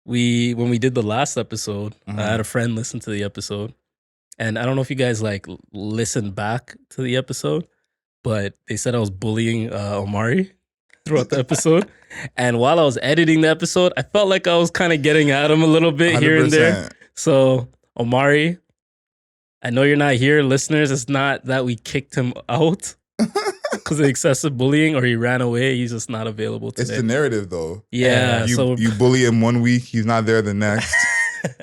when we did the last episode, I had a friend listen to the episode, and I don't know if you guys like listened back to the episode, but they said I was bullying Omari throughout the episode. And while I was editing the episode, I felt like I was kind of getting at him a little bit 100%. Here and there. So Omari, I know you're not here, listeners. It's not that we kicked him out because of excessive bullying or he ran away. He's just not available today. It's the narrative, though. Yeah. You bully him 1 week, he's not there the next.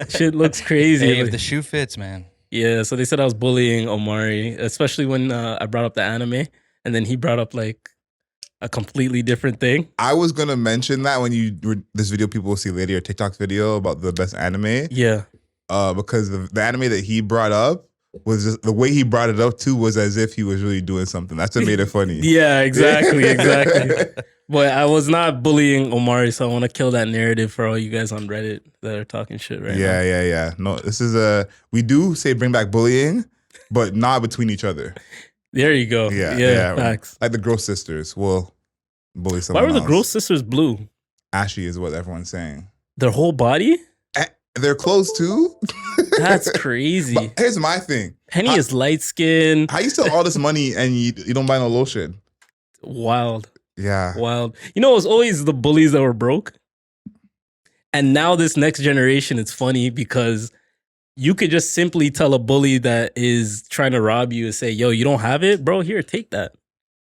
Shit looks crazy. Hey, if the shoe fits, man. Yeah, so they said I was bullying Omari, especially when I brought up the anime, and then he brought up like a completely different thing. I was gonna mention that when this video people will see later, your TikTok's video about the best anime. Yeah. Because the anime that he brought up was just, the way he brought it up too was as if he was really doing something. That's what made it funny. Yeah, exactly. But I was not bullying Omari, so I want to kill that narrative for all you guys on Reddit that are talking shit right now. Yeah. No, this is we do say bring back bullying, but not between each other. There you go. Yeah. Facts. Like the Gross Sisters will bully someone else. Why were the Gross Sisters blue? Ashy is what everyone's saying. Their whole body? Their clothes too? That's crazy. But here's my thing. Penny is light skinned. How you steal all this money and you don't buy no lotion? Wild. Yeah. Wild. You know, it was always the bullies that were broke. And now this next generation, it's funny because you could just simply tell a bully that is trying to rob you and say, yo, you don't have it? Bro, here, take that.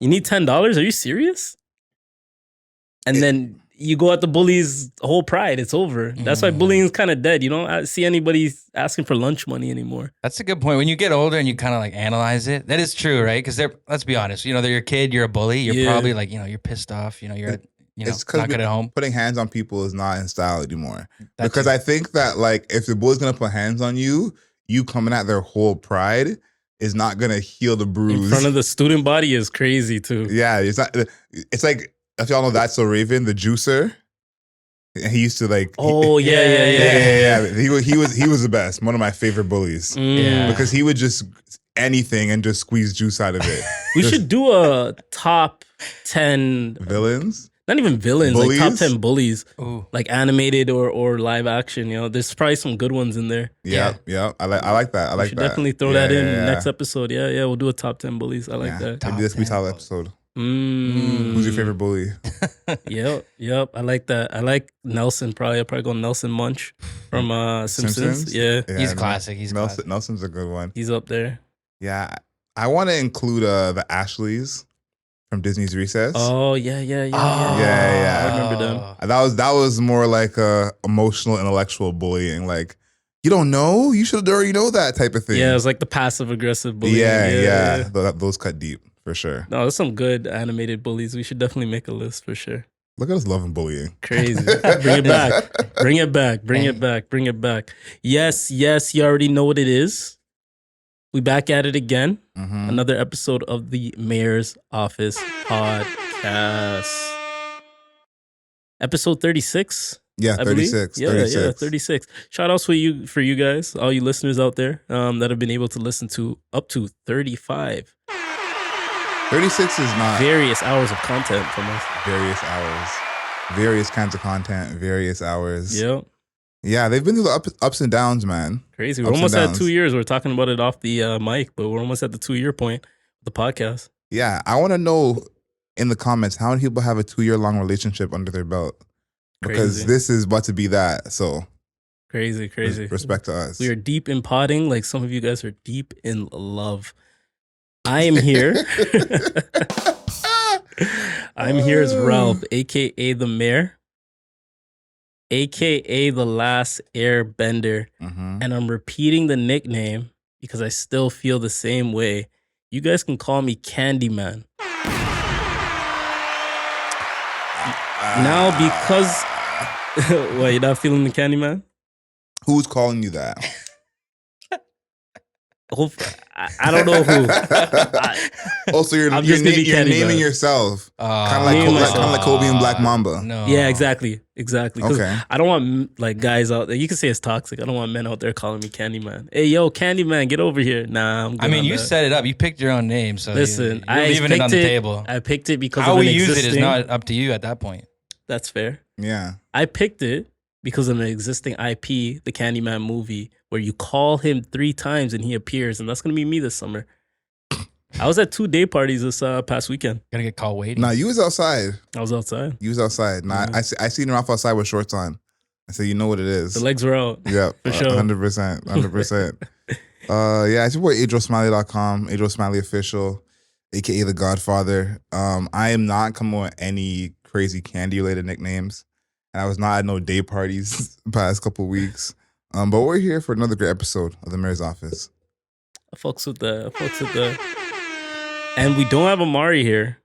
You need $10? Are you serious? And then you go at the bully's whole pride. It's over. That's why bullying is kind of dead. You don't see anybody asking for lunch money anymore. That's a good point. When you get older and you kind of like analyze it, that is true, right? Because let's be honest, they're your kid, you're a bully. You're probably like, you're pissed off. You're not good at home. Putting hands on people is not in style anymore. Because I think that like if the bully's gonna put hands on you, you coming at their whole pride is not gonna heal the bruise. In front of the student body is crazy too. Yeah, it's not. It's like if y'all know That's So Raven, the juicer. He used to like. Oh yeah. He was the best. One of my favorite bullies. Yeah, because he would just anything and just squeeze juice out of it. We should do a top 10 villains. Not even villains, bullies? like top 10 bullies. Ooh. Like animated or live action. There's probably some good ones in there. Yeah. I like that. We should definitely throw that in next episode. Yeah, we'll do a top 10 bullies. I like that. Maybe this week's episode. Who's your favorite bully? Yep. I like that. I like Nelson. I'll probably go Nelson Munch from Simpsons. Yeah, he's classic. Nelson's a good one. He's up there. Yeah, I want to include the Ashleys from Disney's Recess. Oh yeah. I remember them. That was more like emotional, intellectual bullying. Like, you don't know, you should already know that type of thing. Yeah, it was like the passive aggressive bullying. Yeah. Those cut deep. For sure. No, there's some good animated bullies. We should definitely make a list for sure. Look at us loving bullying. Crazy. Bring it back. Yes, you already know what it is. We back at it again. Another episode of the Mayor's Office podcast. Episode 36. Yeah, 36. Yeah, 36. Shout outs for you guys, all you listeners out there that have been able to listen to up to 35. 36 is not... Various hours of content from us. Various hours. Various kinds of content. Various hours. Yep. Yeah, they've been through the ups and downs, man. Crazy. We're almost at 2 years. We're talking about it off the mic, but we're almost at the 2-year point of the podcast. Yeah, I want to know in the comments, how many people have a 2-year-long relationship under their belt? Because this is about to be that, so... Crazy. Respect to us. We are deep in potting, like some of you guys are deep in love. I am here. I'm here as Ralph, a.k.a. the Mayor, a.k.a. the Last Airbender. And I'm repeating the nickname because I still feel the same way. You guys can call me Candyman. Now, because... What, you're not feeling the Candyman? Who's calling you that? I don't know who. So you're naming yourself, kind of like Kobe and Black Mamba. No. Yeah, exactly. Okay. I don't want like guys out there. You can say it's toxic. I don't want men out there calling me Candyman. Hey, yo, Candyman, get over here. Nah, I'm good. I mean, you set it up. You picked your own name, so listen, you're leaving it on the table. I picked it because how of we use it is not up to you at that point. That's fair. Yeah, I picked it because of an existing IP, the Candyman movie, where you call him 3 times and he appears, and that's gonna be me this summer. I was at 2 day parties this past weekend. Gotta get call waiting. Nah, you was outside. I was outside. You was outside. Nah, I seen Ralph outside with shorts on. I said, you know what it is. The legs were out. Yeah, for sure. 100%. 100%. Yeah, it's your boy AdrielSmiley.com, Adriel Smiley Official, aka The Godfather. I am not coming with any crazy candy related nicknames. And I was not at no day parties the past couple weeks. But we're here for another great episode of the Mayor's Office. I fucks with the. And we don't have Amari here,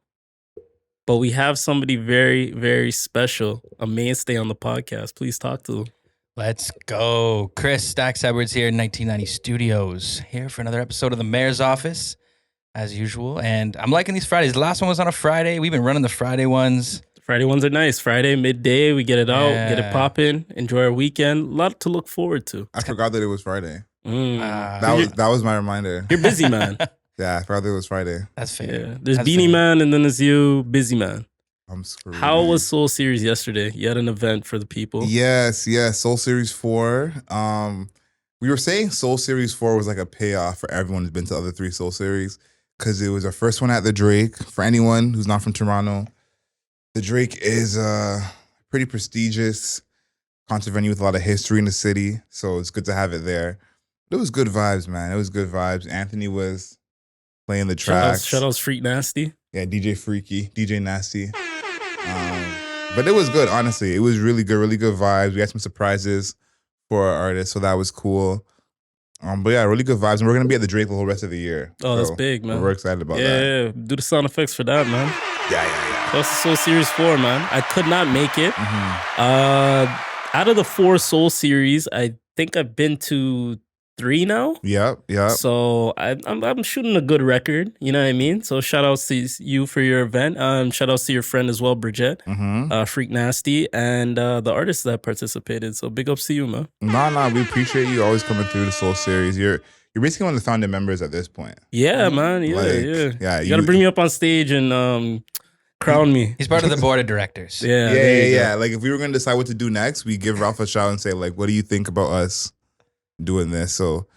but we have somebody very, very special, a mainstay on the podcast. Please talk to him. Let's go. Chris Stacks Edwards here in 1990 Studios, here for another episode of the Mayor's Office, as usual. And I'm liking these Fridays. The last one was on a Friday. We've been running the Friday ones. Friday ones are nice. Friday, midday, we get it out, get it popping, enjoy our weekend. A lot to look forward to. I forgot that it was Friday. That was my reminder. You're busy, man. Yeah, I forgot that it was Friday. That's fair. Yeah. There's Beanie Man, and then there's you, Busy Man. I'm screwed. How was Soul Series yesterday? You had an event for the people. Yes. Soul Series 4. We were saying Soul Series 4 was like a payoff for everyone who's been to the other 3 Soul Series because it was our first one at the Drake. For anyone who's not from Toronto, the Drake is a pretty prestigious concert venue with a lot of history in the city, so it's good to have it there. It was good vibes, man. It was good vibes. Anthony was playing the tracks. Shout outs Freak Nasty. Yeah, DJ Freaky, DJ Nasty. But it was good, honestly. It was really good vibes. We had some surprises for our artists, so that was cool. But yeah, really good vibes. And we're going to be at the Drake the whole rest of the year. Oh, so that's big, man. We're excited about that. Yeah, do the sound effects for that, man. Yeah. That's Soul Series 4, man. I could not make it. Out of the 4 Soul Series, I think I've been to 3 now. Yep. So I'm shooting a good record. You know what I mean? So shout outs to you for your event. Shout outs to your friend as well, Bridget, Freak Nasty, and the artists that participated. So big ups to you, man. Nah. We appreciate you always coming through the Soul Series. You're basically one of the founding members at this point. Yeah, man. Yeah. You gotta bring me up on stage and crown me. He's part of the board of directors. Yeah. Like if we were gonna decide what to do next, we give Ralph a shout and say like, what do you think about us doing this? So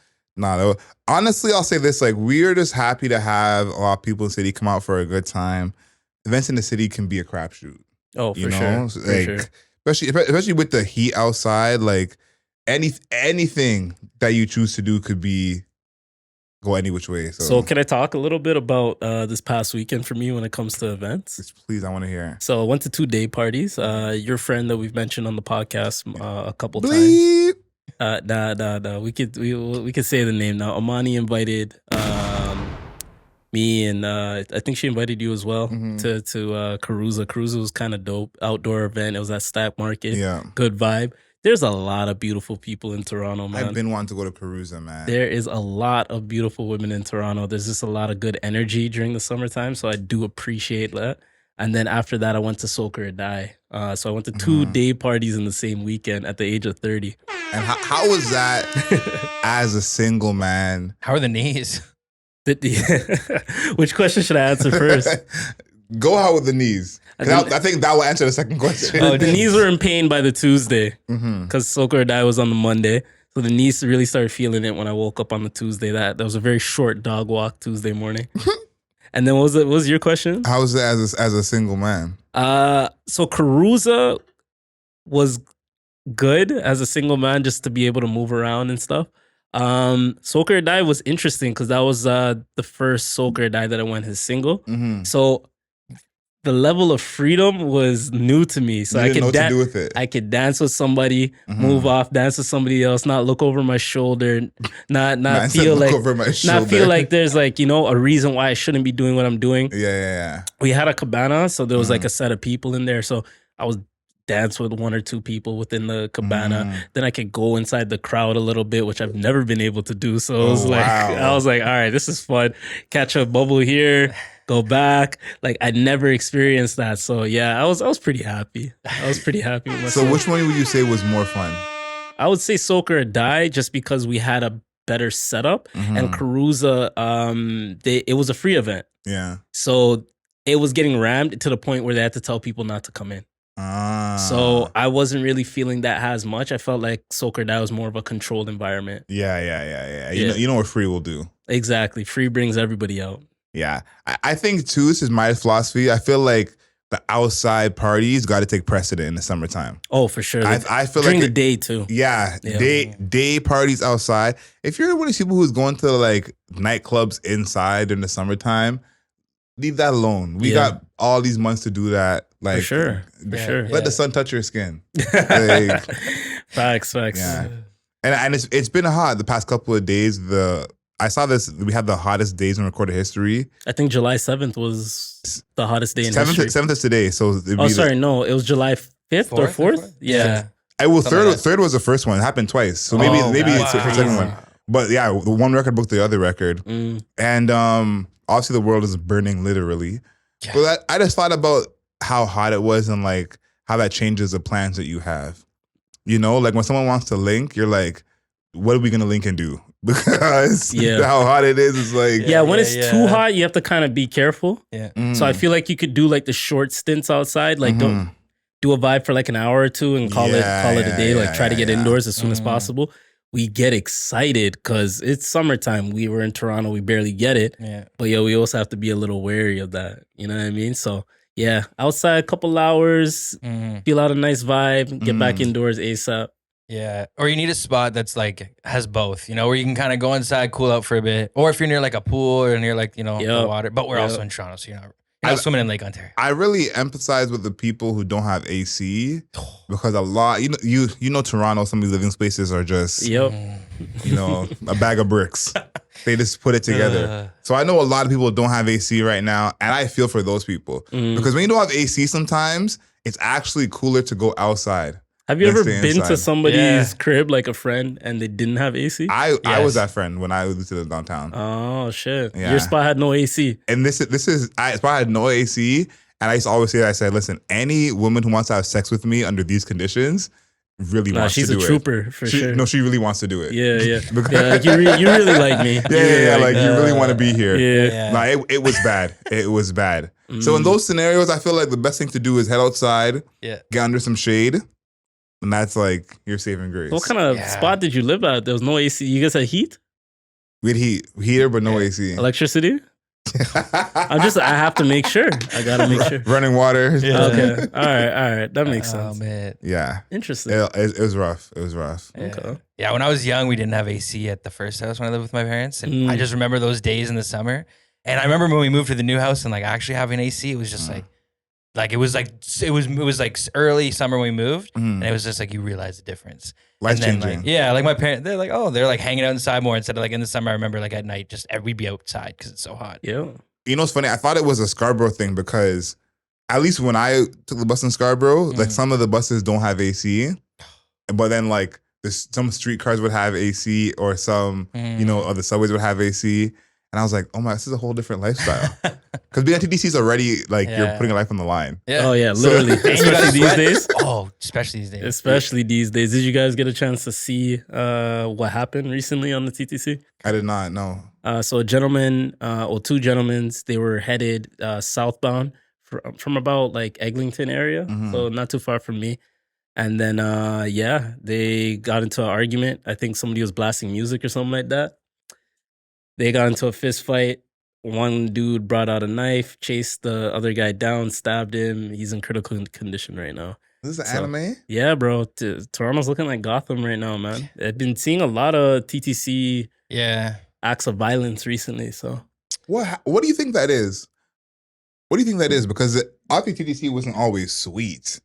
honestly, I'll say this, like we're just happy to have a lot of people in the city come out for a good time. Events in the city can be a crapshoot. Oh, for sure. Especially with the heat outside, like anything that you choose to do could go any which way. So can I talk a little bit about this past weekend for me when it comes to events? Please, I want to hear. So I went to 2 day parties. Your friend that we've mentioned on the podcast a couple times. Nah. We could say the name now. Amani invited me, and I think she invited you as well to Caruza. Caruza was kind of dope. Outdoor event. It was at Stack Market. Yeah. Good vibe. There's a lot of beautiful people in Toronto, man. I've been wanting to go to Caruza, man. There is a lot of beautiful women in Toronto. There's just a lot of good energy during the summertime, so I do appreciate that. And then after that, I went to Soak or Die. So I went to 2 day parties in the same weekend at the age of 30. And how was that as a single man? How are the knees? Which question should I answer first? Go out with the knees. I think that will answer the second question. Oh, the knees were in pain by the Tuesday because Soak or Die was on the Monday. So the knees really started feeling it when I woke up on the Tuesday. That was a very short dog walk Tuesday morning. And then what was your question? How was it as a single man? So Caruza was good as a single man, just to be able to move around and stuff. Soak or Die was interesting because that was the first Soak or Die that I went as single. So the level of freedom was new to me. So I could know what to do with it. I could dance with somebody, move off, dance with somebody else, not look over my shoulder, not feel like there's like, a reason why I shouldn't be doing what I'm doing. Yeah. We had a cabana, so there was like a set of people in there. So I was dance with 1 or 2 people within the cabana. Then I could go inside the crowd a little bit, which I've never been able to do. So it was I was like, all right, this is fun. Catch a bubble here, go back. Like I'd never experienced that. So yeah, I was pretty happy. I was pretty happy with myself. So which one would you say was more fun? I would say Soak or Die, just because we had a better setup. And Caruza, it was a free event. Yeah. So it was getting rammed to the point where they had to tell people not to come in. So I wasn't really feeling that as much. I felt like Sokerdao was more of a controlled environment. Yeah. You know what free will do. Exactly. Free brings everybody out. Yeah. I think too, this is my philosophy. I feel like the outside parties got to take precedent in the summertime. Oh, for sure. I feel during like the day too. Yeah. Day parties outside. If you're one of these people who's going to like nightclubs inside in the summertime, leave that alone. We got all these months to do that. Like, for sure. Let the sun touch your skin. Like, facts. Yeah. And it's been hot the past couple of days. I saw this. We had the hottest days in recorded history. I think July 7th was the hottest day in history. 7th is today. So it was July 5th or 4th. Yeah. I will third was the first one. It happened twice. So maybe it's the second one. But yeah, the one record booked the other record. And obviously the world is burning literally. Yeah. But I just thought about how hot it was and like how that changes the plans that you have. You know, like when someone wants to link, you're like, what are we gonna link and do? Because how hot it is like when it's too hot, you have to kind of be careful. Yeah. So I feel like you could do like the short stints outside, like don't do a vibe for like an hour or two and call it a day. Like try to get indoors as soon as possible. We get excited because it's summertime. We were in Toronto, we barely get it. Yeah. But we also have to be a little wary of that. You know what I mean? So outside a couple hours, feel out a nice vibe, get back indoors ASAP. Yeah. Or you need a spot that's like has both, you know, where you can kind of go inside, cool out for a bit. Or if you're near like a pool or near like, you know, the water. But we're also in Toronto, so you're not swimming in Lake Ontario. I really empathize with the people who don't have AC because a lot, you know, Toronto, some of these living spaces are just, you know, a bag of bricks. They just put it together. So I know a lot of people don't have AC right now, and I feel for those people because when you don't have AC, sometimes it's actually cooler to go outside. Have you ever been to somebody's crib, like a friend, and they didn't have AC? I was that friend when I was to the downtown. Oh shit! Yeah. Your spot had no AC. And this spot had no AC, and I used to always say that. I said, listen, any woman who wants to have sex with me under these conditions really wants to do it. She's a trooper for sure. No, she really wants to do it. Yeah. Like you really like me. Yeah. Like you really want to be here. Yeah. No, it was bad. It was bad. So in those scenarios, I feel like the best thing to do is head outside, get under some shade. And that's like your saving grace. What kind of spot did you live at? There was no AC. You guys had heat? We had heater, but no AC. Electricity? I have to make sure. I gotta make sure. Running water. Yeah. Okay. All right. That makes sense. Man. Yeah. Interesting. It was rough. It was rough. Yeah. Okay. Yeah. When I was young, we didn't have AC at the first house when I lived with my parents, and I just remember those days in the summer. And I remember when we moved to the new house and like actually having AC, it was just like it was like early summer when we moved, and it was just like you realize the difference. Life changing. Like my parents, they're like hanging out inside more instead of like in the summer. I remember like at night, we'd be outside because it's so hot. Yeah. You know what's funny? I thought it was a Scarborough thing because at least when I took the bus in Scarborough, like some of the buses don't have AC, but then like some streetcars would have AC or some other subways would have AC. And I was like, oh my, this is a whole different lifestyle. Because being at TTC is already like you're putting your life on the line. Yeah. Oh yeah, literally. Especially these days. Oh, especially these days. Especially these days. Did you guys get a chance to see what happened recently on the TTC? I did not, no. So a gentleman, or two gentlemen, they were headed southbound from about like Eglinton area. So not too far from me. And then, they got into an argument. I think somebody was blasting music or something like that. They got into a fist fight. One dude brought out a knife, chased the other guy down, stabbed him. He's in critical condition right now. This is an anime? Yeah, bro. Toronto's looking like Gotham right now, man. I've been seeing a lot of TTC acts of violence recently. So, what do you think that is? What do you think that is? Because obviously TTC wasn't always sweet.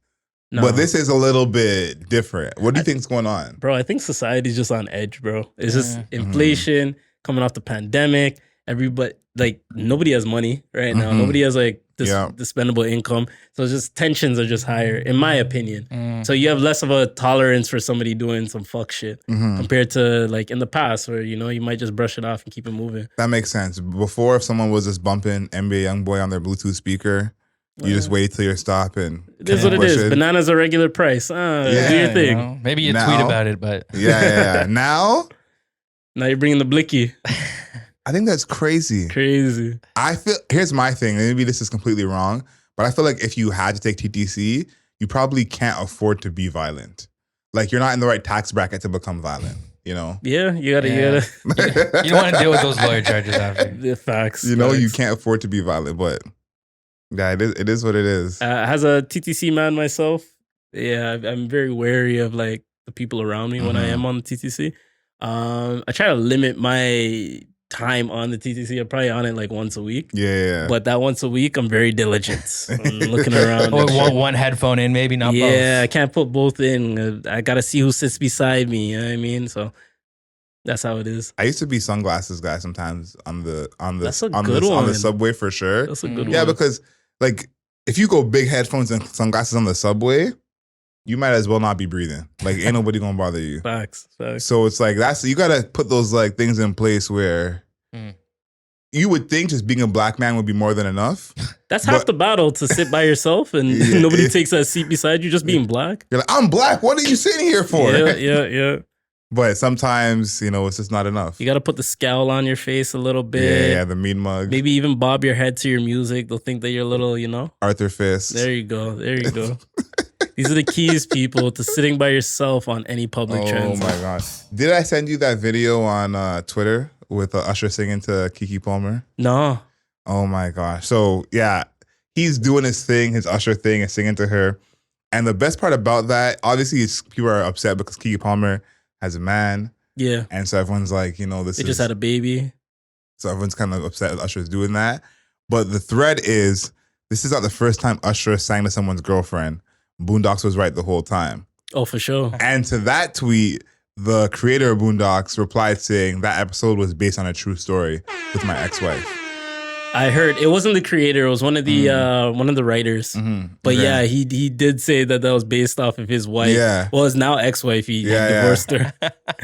No. But this is a little bit different. What do you think's going on? Bro, I think society's just on edge, bro. It's just inflation. Coming off the pandemic, nobody has money right now. Nobody has like this dispendable income. So it's just tensions are just higher, in my opinion. So you have less of a tolerance for somebody doing some fuck shit compared to like in the past where, you might just brush it off and keep it moving. That makes sense. Before, if someone was just bumping NBA Youngboy on their Bluetooth speaker, you just wait till you stop and it is what it is. Bananas are regular price. Do your thing. Maybe you tweet about it, but yeah. Now you're bringing the blicky. I think that's crazy. Crazy. Here's my thing. Maybe this is completely wrong, but I feel like if you had to take TTC, you probably can't afford to be violent. Like you're not in the right tax bracket to become violent. You know. Yeah, you gotta. You don't want to deal with those lawyer charges after. The facts. You know, you can't afford to be violent, but yeah, it is what it is. As a TTC man myself, yeah, I'm very wary of like the people around me when I am on the TTC. I try to limit my time on the TTC. I'm probably on it like once a week. Yeah. But that once a week, I'm very diligent. I'm looking around. One headphone in, maybe not both. Yeah, I can't put both in. I gotta see who sits beside me. You know what I mean? So that's how it is. I used to be sunglasses guy sometimes on the subway for sure. That's a good one. Yeah, because like if you go big headphones and sunglasses on the subway, you might as well not be breathing. Like ain't nobody gonna bother you. Facts. So it's like you gotta put those like things in place where you would think just being a black man would be more than enough. That's half the battle, to sit by yourself and nobody takes that seat beside you, just being black. You're like, I'm black. What are you sitting here for? Yeah. But sometimes, it's just not enough. You got to put the scowl on your face a little bit. Yeah, the mean mug. Maybe even bob your head to your music. They'll think that you're a little, Arthur Fist. There you go. These are the keys, people, to sitting by yourself on any public transit. Oh my gosh. Did I send you that video on Twitter with Usher singing to Keke Palmer? No. Oh my gosh. So yeah, he's doing his thing, his Usher thing, and singing to her. And the best part about that, obviously, people are upset because Keke Palmer has a man. Yeah. And so everyone's like, they just had a baby. So everyone's kind of upset that Usher's doing that. But the thread is, this is not the first time Usher sang to someone's girlfriend. Boondocks was right the whole time. Oh, for sure. And to that tweet, the creator of Boondocks replied saying that episode was based on a true story with my ex-wife. I heard it wasn't the creator; it was one of the writers. Mm-hmm. But yeah, he did say that was based off of his wife. Yeah, well, his now ex-wife. He divorced her.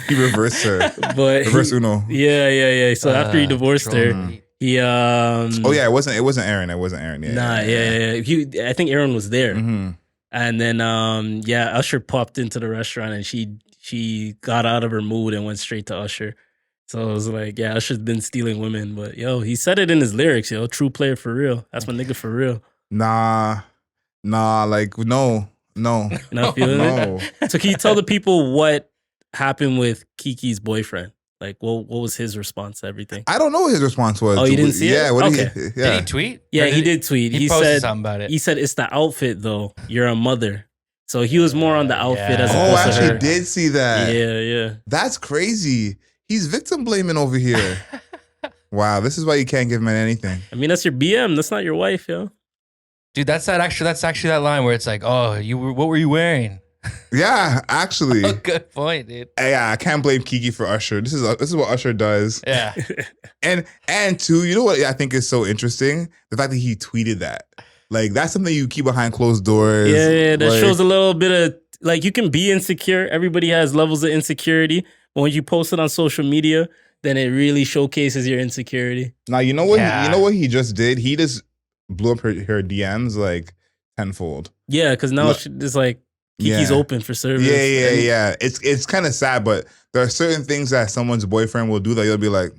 He reversed her. But reverse Uno. Yeah. So after he divorced her, he oh yeah, it wasn't Aaron. It wasn't Aaron. Yeah. I think Aaron was there. Mm-hmm. And then Usher popped into the restaurant and she got out of her mood and went straight to Usher. So I was like, yeah, Usher's been stealing women. But he said it in his lyrics, true player for real. That's my nigga for real. Nah, like no. Not feeling it? So can you tell the people what happened with Keke's boyfriend? Like, what was his response to everything? I don't know what his response was. Oh, you didn't see it? Yeah. Did he tweet? Yeah, he did tweet. He posted something about it. He said, it's the outfit, though. You're a mother. So he was more on the outfit as opposed to her. Oh, I actually did see that. Yeah. That's crazy. He's victim blaming over here. Wow, this is why you can't give men anything. I mean, that's your BM. That's not your wife, yo. Dude, that's actually that line where it's like, oh, what were you wearing? Yeah, actually. Oh, good point, dude. Yeah, I can't blame Keke for Usher. This is what Usher does. Yeah. and too, you know what I think is so interesting? The fact that he tweeted that. Like, that's something you keep behind closed doors. Yeah, that shows a little bit of, like, you can be insecure. Everybody has levels of insecurity. But when you post it on social media, then it really showcases your insecurity. Now, you know what? You know what he just did? He just blew up her DMs like tenfold. Yeah, because now it's like Keke's open for service. Yeah. It's kind of sad, but there are certain things that someone's boyfriend will do that you'll be like,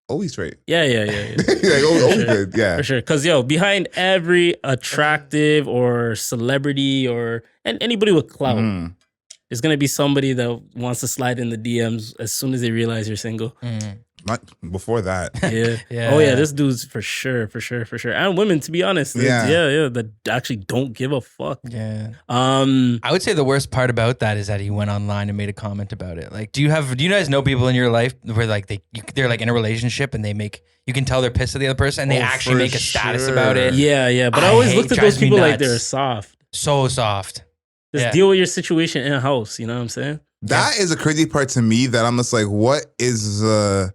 oh, he's straight. Yeah. Like, good. Yeah, for sure. Because behind every attractive or celebrity and anybody with clout. There's going to be somebody that wants to slide in the DMs as soon as they realize you're single. Not before that. Yeah. Oh, yeah. This dude's for sure. And women, to be honest. Yeah. That actually don't give a fuck. Yeah. I would say the worst part about that is that he went online and made a comment about it. Like, do you guys know people in your life where like they're like in a relationship and you can tell they're pissed at the other person and they actually make a status about it? Yeah. But I always looked at those people like they're soft. So soft. Just deal with your situation in a house. You know what I'm saying? That is a crazy part to me that I'm just like, what is the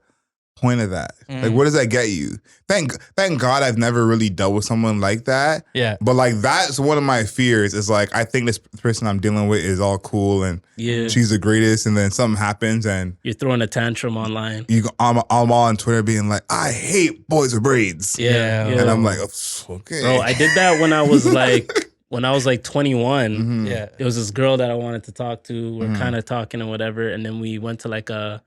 point of that? Like, what does that get you? Thank God I've never really dealt with someone like that. Yeah. But like, that's one of my fears is like, I think this person I'm dealing with is all cool and she's the greatest. And then something happens and you're throwing a tantrum online. I'm all on Twitter being like, I hate boys with braids. Yeah. And I'm like, okay. Bro, I did that when I was like 21. Mm-hmm. Yeah. There was this girl that I wanted to talk to. We're kind of talking and whatever. And then we went to like a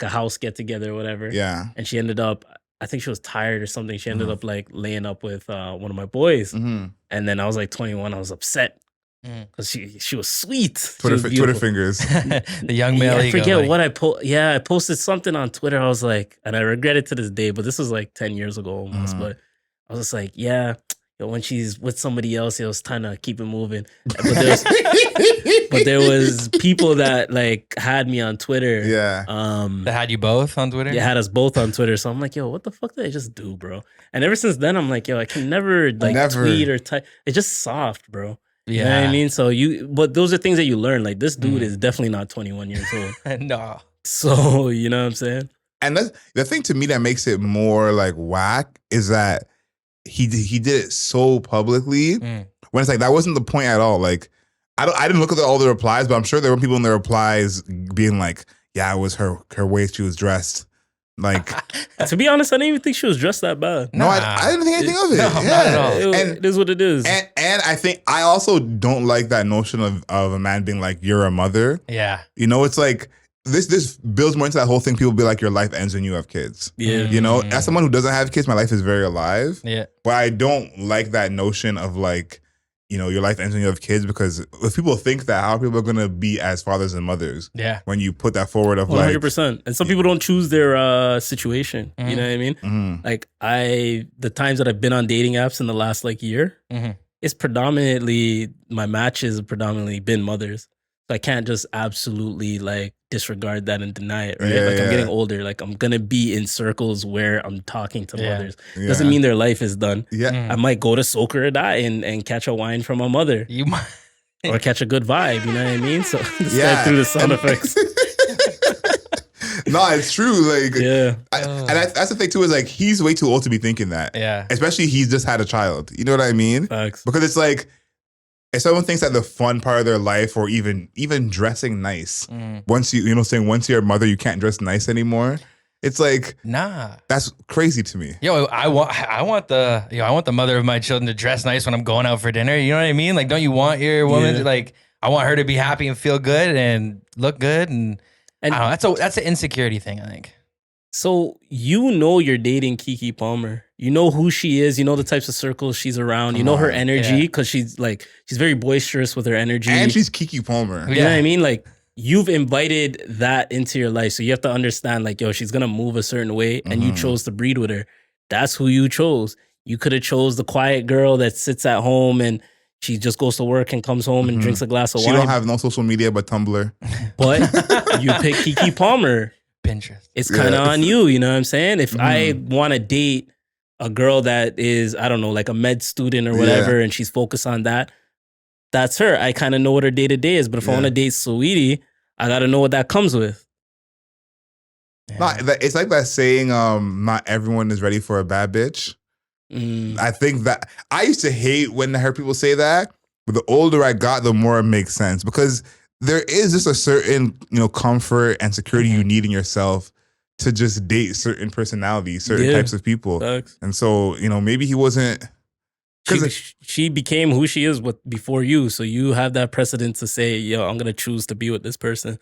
house get together or whatever. Yeah. And she ended up, I think she was tired or something. She ended up like laying up with one of my boys. And then I was like 21. I was upset. because she was sweet. Twitter fingers. The young male I ego. forget like, what I posted something on Twitter. I was like, and I regret it to this day, but this was like 10 years ago almost. But I was just like, yeah, when she's with somebody else, it was trying to keep it moving. But there was people that like had me on Twitter. Yeah. that had you both on Twitter? Yeah, had us both on Twitter. So I'm like, yo, what the fuck did I just do, bro? And ever since then, I'm like, yo, I can never tweet or type. It's just soft, bro. Yeah. You know what I mean? So but those are things that you learn. Like this dude is definitely not 21 years old. No. So, you know what I'm saying? And that's the thing to me that makes it more like whack is that he did it so publicly when it's like that wasn't the point at all. Like I didn't look at all the replies, but I'm sure there were people in the replies being like, yeah, it was her way she was dressed. Like to be honest, I didn't even think she was dressed that bad. No, I didn't think anything of it. No, not at all. It is what it is. And I think I also don't like that notion of a man being like, you're a mother. Yeah. You know, it's like this builds more into that whole thing. People be like, your life ends when you have kids. Yeah. You know, as someone who doesn't have kids, my life is very alive. Yeah. But I don't like that notion of like, you know, your life ends when you have kids, because if people think that, how are people going to be as fathers and mothers? Yeah. When you put that forward of 100%. And some people don't choose their situation. You know what I mean? Like the times that I've been on dating apps in the last like year, it's predominantly, my matches have predominantly been mothers. So I can't just absolutely like disregard that and deny it, right? Yeah, I'm getting older. Like I'm gonna be in circles where I'm talking to mothers. Yeah. Doesn't mean their life is done. Yeah. I might go to soak or die and catch a wine from a mother. You might. Or catch a good vibe, you know what I mean? So Yeah. through the sound effects. No, it's true. Like, Yeah. That's the thing too, is like, he's way too old to be thinking that. Yeah. Especially he's just had a child. You know what I mean? Facts. Because it's like, if someone thinks that the fun part of their life, or even dressing nice, once once you're a mother, you can't dress nice anymore. It's like, Nah. that's crazy to me. Yo, I want the mother of my children to dress nice when I'm going out for dinner. You know what I mean? Like, don't you want your woman to, like, I want her to be happy and feel good and look good, and I don't know, that's an insecurity thing, I think. So you're dating Keke Palmer. You know who she is. You know the types of circles she's around. You know her energy, because she's very boisterous with her energy. And she's Keke Palmer. You know what I mean? Like, you've invited that into your life. So you have to understand, like, yo, she's going to move a certain way, and you chose to breed with her. That's who you chose. You could have chose the quiet girl that sits at home and she just goes to work and comes home and drinks a glass of wine. She don't have no social media but Tumblr. But you pick Keke Palmer. Pinterest. It's kind of on you, you know what I'm saying? If I want to date a girl that is, I don't know, like a med student or whatever, and she's focused on that, that's her. I kind of know what her day-to-day is. But if I want to date Saweetie, I got to know what that comes with. Yeah. It's like that saying, not everyone is ready for a bad bitch. I think that I used to hate when I heard people say that, but the older I got, the more it makes sense, because there is just a certain, comfort and security you need in yourself to just date certain personalities, certain types of people. Facts. And so, maybe he wasn't. She became who she is before you. So you have that precedent to say, yo, I'm going to choose to be with this person.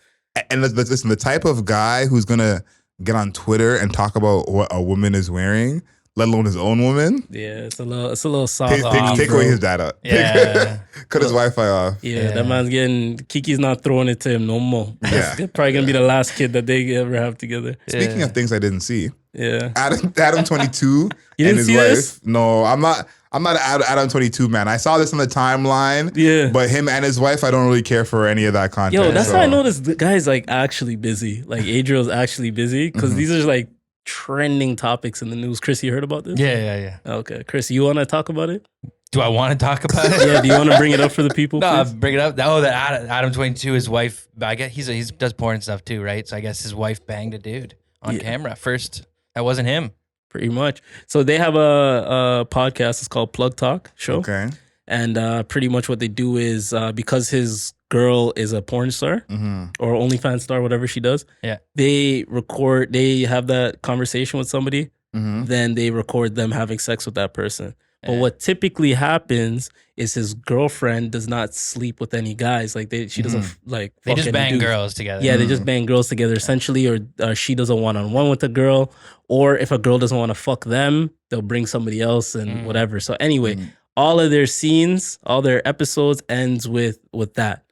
And listen, the type of guy who's going to get on Twitter and talk about what a woman is wearing, let alone his own woman. Yeah, it's a little soft. Take away his data. Yeah. Cut his Wi-Fi off. Yeah, that man's Kiki's not throwing it to him no more. Yeah. That's probably going to be the last kid that they ever have together. Speaking of things I didn't see. Yeah. Adam 22 You and didn't his see wife. this? No, I'm not an Adam 22 man. I saw this on the timeline. Yeah. But him and his wife, I don't really care for any of that content. Yo, that's how I know this guy's like actually busy. Like Adriel's actually busy, because these are like trending topics in the news. Chris, you heard about this? Yeah. Okay. Chris, you want to talk about it? Do I want to talk about it? Yeah, do you want to bring it up for the people? No, please? bring it up. Oh, that Adam 22, his wife, I guess he does porn and stuff too, right? So I guess his wife banged a dude on camera. First, that wasn't him. Pretty much. So they have a podcast. It's called Plug Talk Show. Okay. And pretty much what they do is, because his girl is a porn star or OnlyFans star, whatever she does, they have that conversation with somebody, then they record them having sex with that person. But what typically happens is his girlfriend does not sleep with any guys. Like she doesn't like. They just bang dudes. girls together. Yeah, they just bang girls together essentially, or she does a one-on-one with a girl, or if a girl doesn't want to fuck them, they'll bring somebody else and whatever. So anyway, all of their scenes, all their episodes ends with that.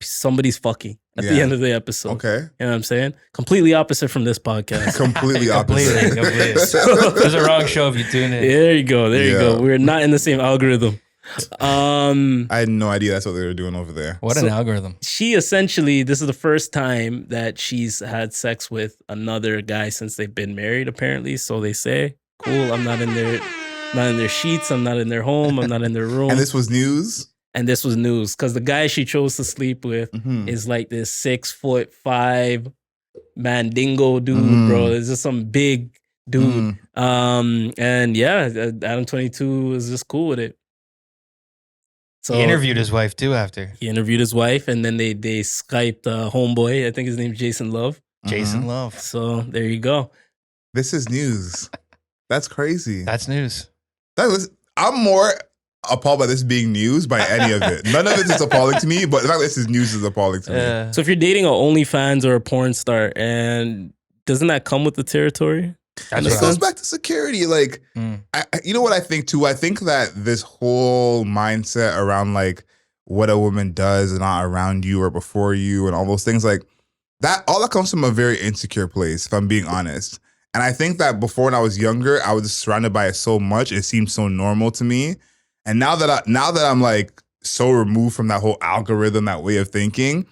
Somebody's fucking at the end of the episode. Okay. You know what I'm saying? Completely opposite from this podcast. Completely opposite. Completely. It was a wrong show if you tune in. There you go. There you go. We're not in the same algorithm. I had no idea that's what they were doing over there. What an algorithm. She essentially, this is the first time that she's had sex with another guy since they've been married, apparently. So they say, cool, I'm not in their sheets, I'm not in their home, I'm not in their room. And this was news? And this was news because the guy she chose to sleep with is like this 6'5" mandingo dude, bro. It's just some big dude. And yeah, Adam 22 was just cool with it. So he interviewed his wife too after. He interviewed his wife, and then they Skyped homeboy. I think his name's Jason Love. Jason Love. So there you go. This is news. That's crazy. That's news. I'm more appalled by this being news by any of it. None of it is appalling to me, but the fact that this is news is appalling to me. So if you're dating an OnlyFans or a porn star, and doesn't that come with the territory? It goes back to security. Like, you know what I think too? I think that this whole mindset around like what a woman does and not around you or before you and all those things, like that, all that comes from a very insecure place, if I'm being honest. And I think that before, when I was younger, I was just surrounded by it so much, it seemed so normal to me. And now that I'm like so removed from that whole algorithm, that way of thinking,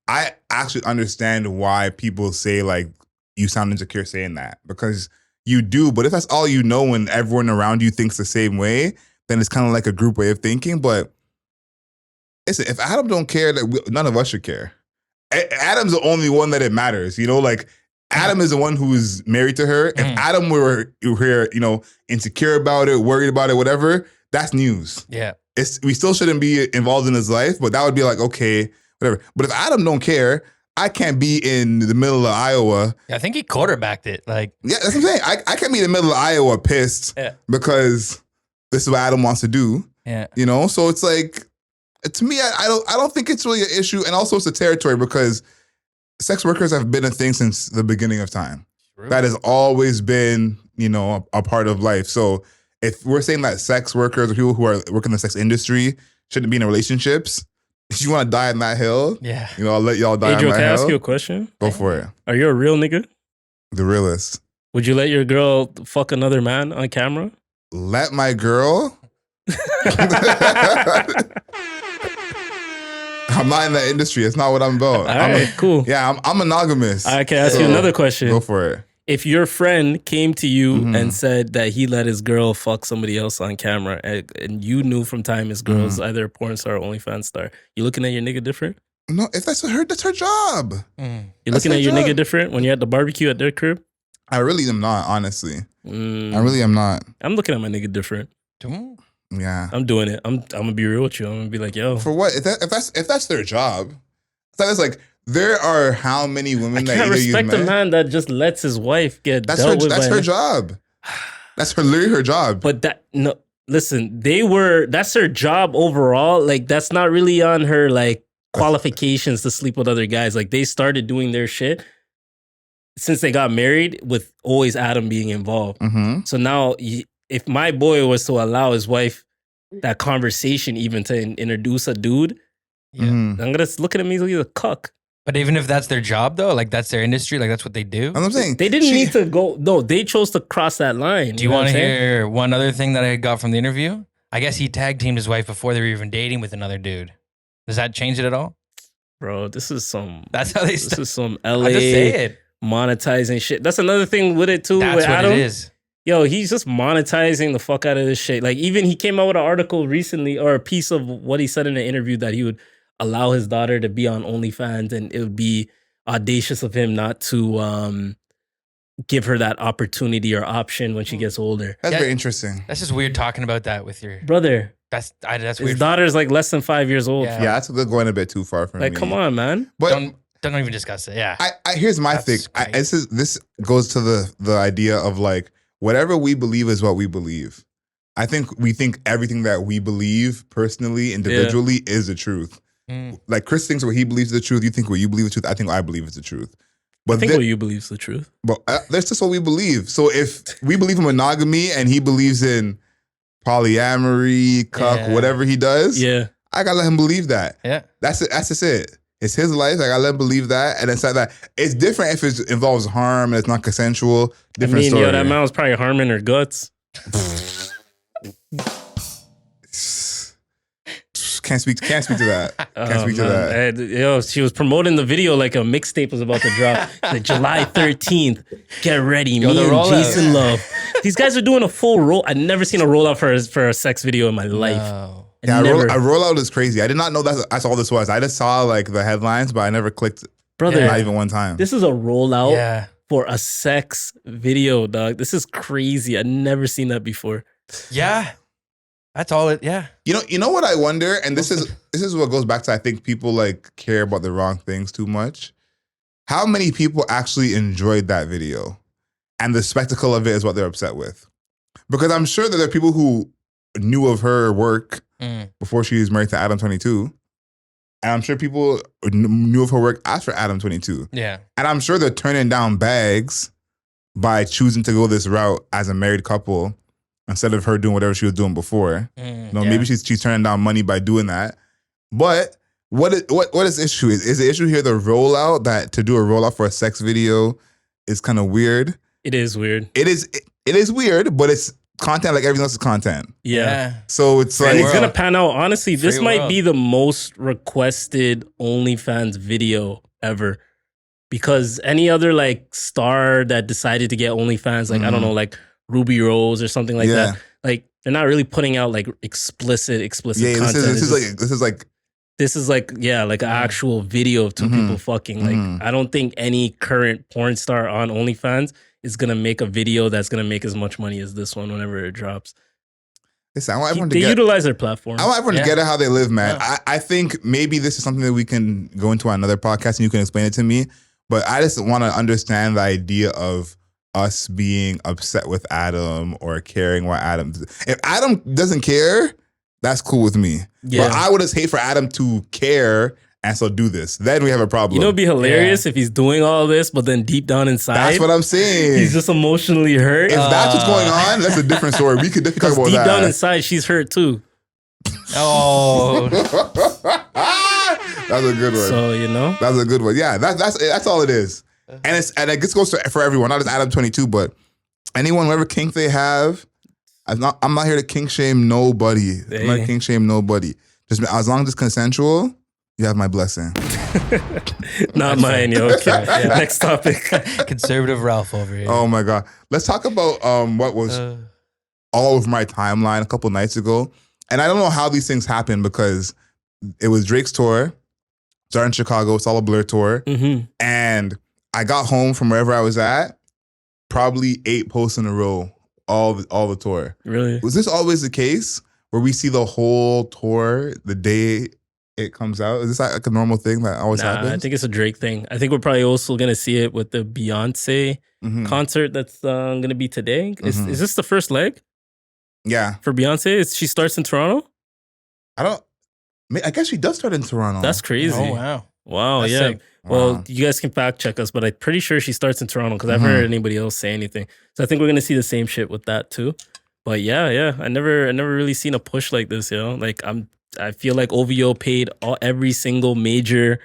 I actually understand why people say like you sound insecure saying that, because you do. But if that's all you know and everyone around you thinks the same way, then it's kind of like a group way of thinking. But listen, if Adam don't care, none of us should care. Adam's the only one that it matters, you know, like Adam is the one who is married to her. If Adam were here, you know, insecure about it, worried about it, whatever, that's news. Yeah. We still shouldn't be involved in his life, but that would be like, okay, whatever. But if Adam don't care, I can't be in the middle of Iowa. Yeah, I think he quarterbacked it. Like, yeah, that's what I'm saying. I can't be in the middle of Iowa pissed because this is what Adam wants to do. Yeah. You know? So it's like, to me, I don't think it's really an issue. And also it's a territory because sex workers have been a thing since the beginning of time. True. That has always been, you know, a part of life. So if we're saying that sex workers or people who are working in the sex industry shouldn't be in relationships, if you want to die on that hill, you know, I'll let y'all die Adriel, on that hill. can I ask you a question? Go for it. Are you a real nigga? The realest. Would you let your girl fuck another man on camera? Let my girl? I'm not in that industry. It's not what I'm about. All right, cool. Yeah, I'm monogamous. I can ask you another question. Go for it. If your friend came to you and said that he let his girl fuck somebody else on camera, and you knew from time his girl's either a porn star or OnlyFans star, you looking at your nigga different? No, if that's her job. You looking at your nigga different when you're at the barbecue at their crib? I really am not, honestly. I really am not. I'm looking at my nigga different. Yeah, I'm doing it. I'm gonna be real with you. I'm gonna be like, yo, for what? If that's their job, that's like. There are how many women that can't respect a man that just lets his wife get dealt with. That's her job. That's literally her job. But listen, that's her job overall. Like, that's not really on her like qualifications to sleep with other guys. Like, they started doing their shit since they got married with always Adam being involved. So now, if my boy was to allow his wife that conversation even to introduce a dude, I'm gonna look at him as a cuck. But even if that's their job, though, like that's their industry, like that's what they do. I'm saying they didn't need to go. No, they chose to cross that line. Do you want to hear one other thing that I got from the interview? I guess he tag teamed his wife before they were even dating with another dude. Does that change it at all? Bro, this is some. That's how they. This is some LA just say it. Monetizing shit. That's another thing with it too. That's with what Adam. it is. Yo, he's just monetizing the fuck out of this shit. Like, even he came out with an article recently or a piece of what he said in an interview that he would allow his daughter to be on OnlyFans, and it would be audacious of him not to give her that opportunity or option when she gets older. That's very interesting. That's just weird talking about that with your brother. That's weird. His daughter's like less than 5 years old. Yeah, that's going a bit too far for me. Like, come on, man. But don't even discuss it. Yeah. Here's my thing. This goes to the idea of like whatever we believe is what we believe. I think we think everything that we believe personally, individually, is the truth. Like Chris thinks what he believes is the truth. You think what you believe is the truth. I think what I believe is the truth. But I think what you believe is the truth. But that's just what we believe. So if we believe in monogamy and he believes in polyamory, cuck, whatever he does. Yeah. I gotta let him believe that. Yeah. That's it. That's just it. It's his life. I gotta let him believe that. And it's like that. It's different if it involves harm and it's not consensual. Different story. Yo, that man was probably harming her guts. Can't speak to that. Can't speak to that. Yo, she was promoting the video like a mixtape was about to drop. Like July 13th. Get ready. Me and Jason Love. These guys are doing a full roll. I've never seen a rollout for a sex video in my life. No. Yeah, a rollout is crazy. I did not know that's all this was. I just saw like the headlines, but I never clicked. Brother, not even one time. This is a rollout for a sex video, dog. This is crazy. I've never seen that before. Yeah. That's all it. Yeah. You know what I wonder, and this is what goes back to, I think people like care about the wrong things too much. How many people actually enjoyed that video, and the spectacle of it is what they're upset with? Because I'm sure that there are people who knew of her work before she was married to Adam 22, and I'm sure people knew of her work after Adam 22. Yeah. And I'm sure they're turning down bags by choosing to go this route as a married couple, instead of her doing whatever she was doing before. Maybe she's turning down money by doing that. But what is the issue? Is the issue here the rollout, that to do a rollout for a sex video is kind of weird? It is weird. It is weird, but it's content like everything else's content. Yeah. So it's like... And it's going to pan out. Honestly, this might be the most requested OnlyFans video ever. Because any other like star that decided to get OnlyFans, like I don't know, like Ruby Rose or something like that. Like they're not really putting out like explicit content. This is like an actual video of two people fucking. Like I don't think any current porn star on OnlyFans is gonna make a video that's gonna make as much money as this one whenever it drops. Listen, I want everyone to utilize their platform. I want everyone to get it how they live, man. Yeah. I think maybe this is something that we can go into another podcast and you can explain it to me. But I just want to understand the idea of us being upset with Adam or caring what Adam... If Adam doesn't care, that's cool with me. Yeah. But I would just hate for Adam to care and so do this. Then we have a problem. You know, it'd be hilarious if he's doing all this, but then deep down inside... That's what I'm saying. He's just emotionally hurt. If that's what's going on, that's a different story. We could definitely talk about that. Deep down inside, she's hurt too. Oh... That's a good one. So, you know? That's a good one. Yeah, that's all it is. And it just goes for everyone, not just Adam 22, but anyone, whatever kink they have. I'm not here to kink shame nobody. I'm not kink shame nobody. Just as long as it's consensual, you have my blessing. Not mine, yo. Okay. Next topic. Conservative Ralph over here. Oh my God. Let's talk about what was all over my timeline a couple nights ago. And I don't know how these things happen because it was Drake's tour. Started in Chicago, it's all a Blur tour. And I got home from wherever I was at, probably 8 posts in a row, all the tour. Really? Was this always the case where we see the whole tour the day it comes out? Is this like a normal thing that always happens? I think it's a Drake thing. I think we're probably also going to see it with the Beyonce concert that's going to be today. Is this the first leg? Yeah. For Beyonce? She starts in Toronto? I guess she does start in Toronto. That's crazy. Oh, wow. Wow, that's yeah. sick. Well, you guys can fact check us, but I'm pretty sure she starts in Toronto because I've heard anybody else say anything. So I think we're gonna see the same shit with that too. But yeah, I never really seen a push like this, yo. Like I feel like OVO paid every single major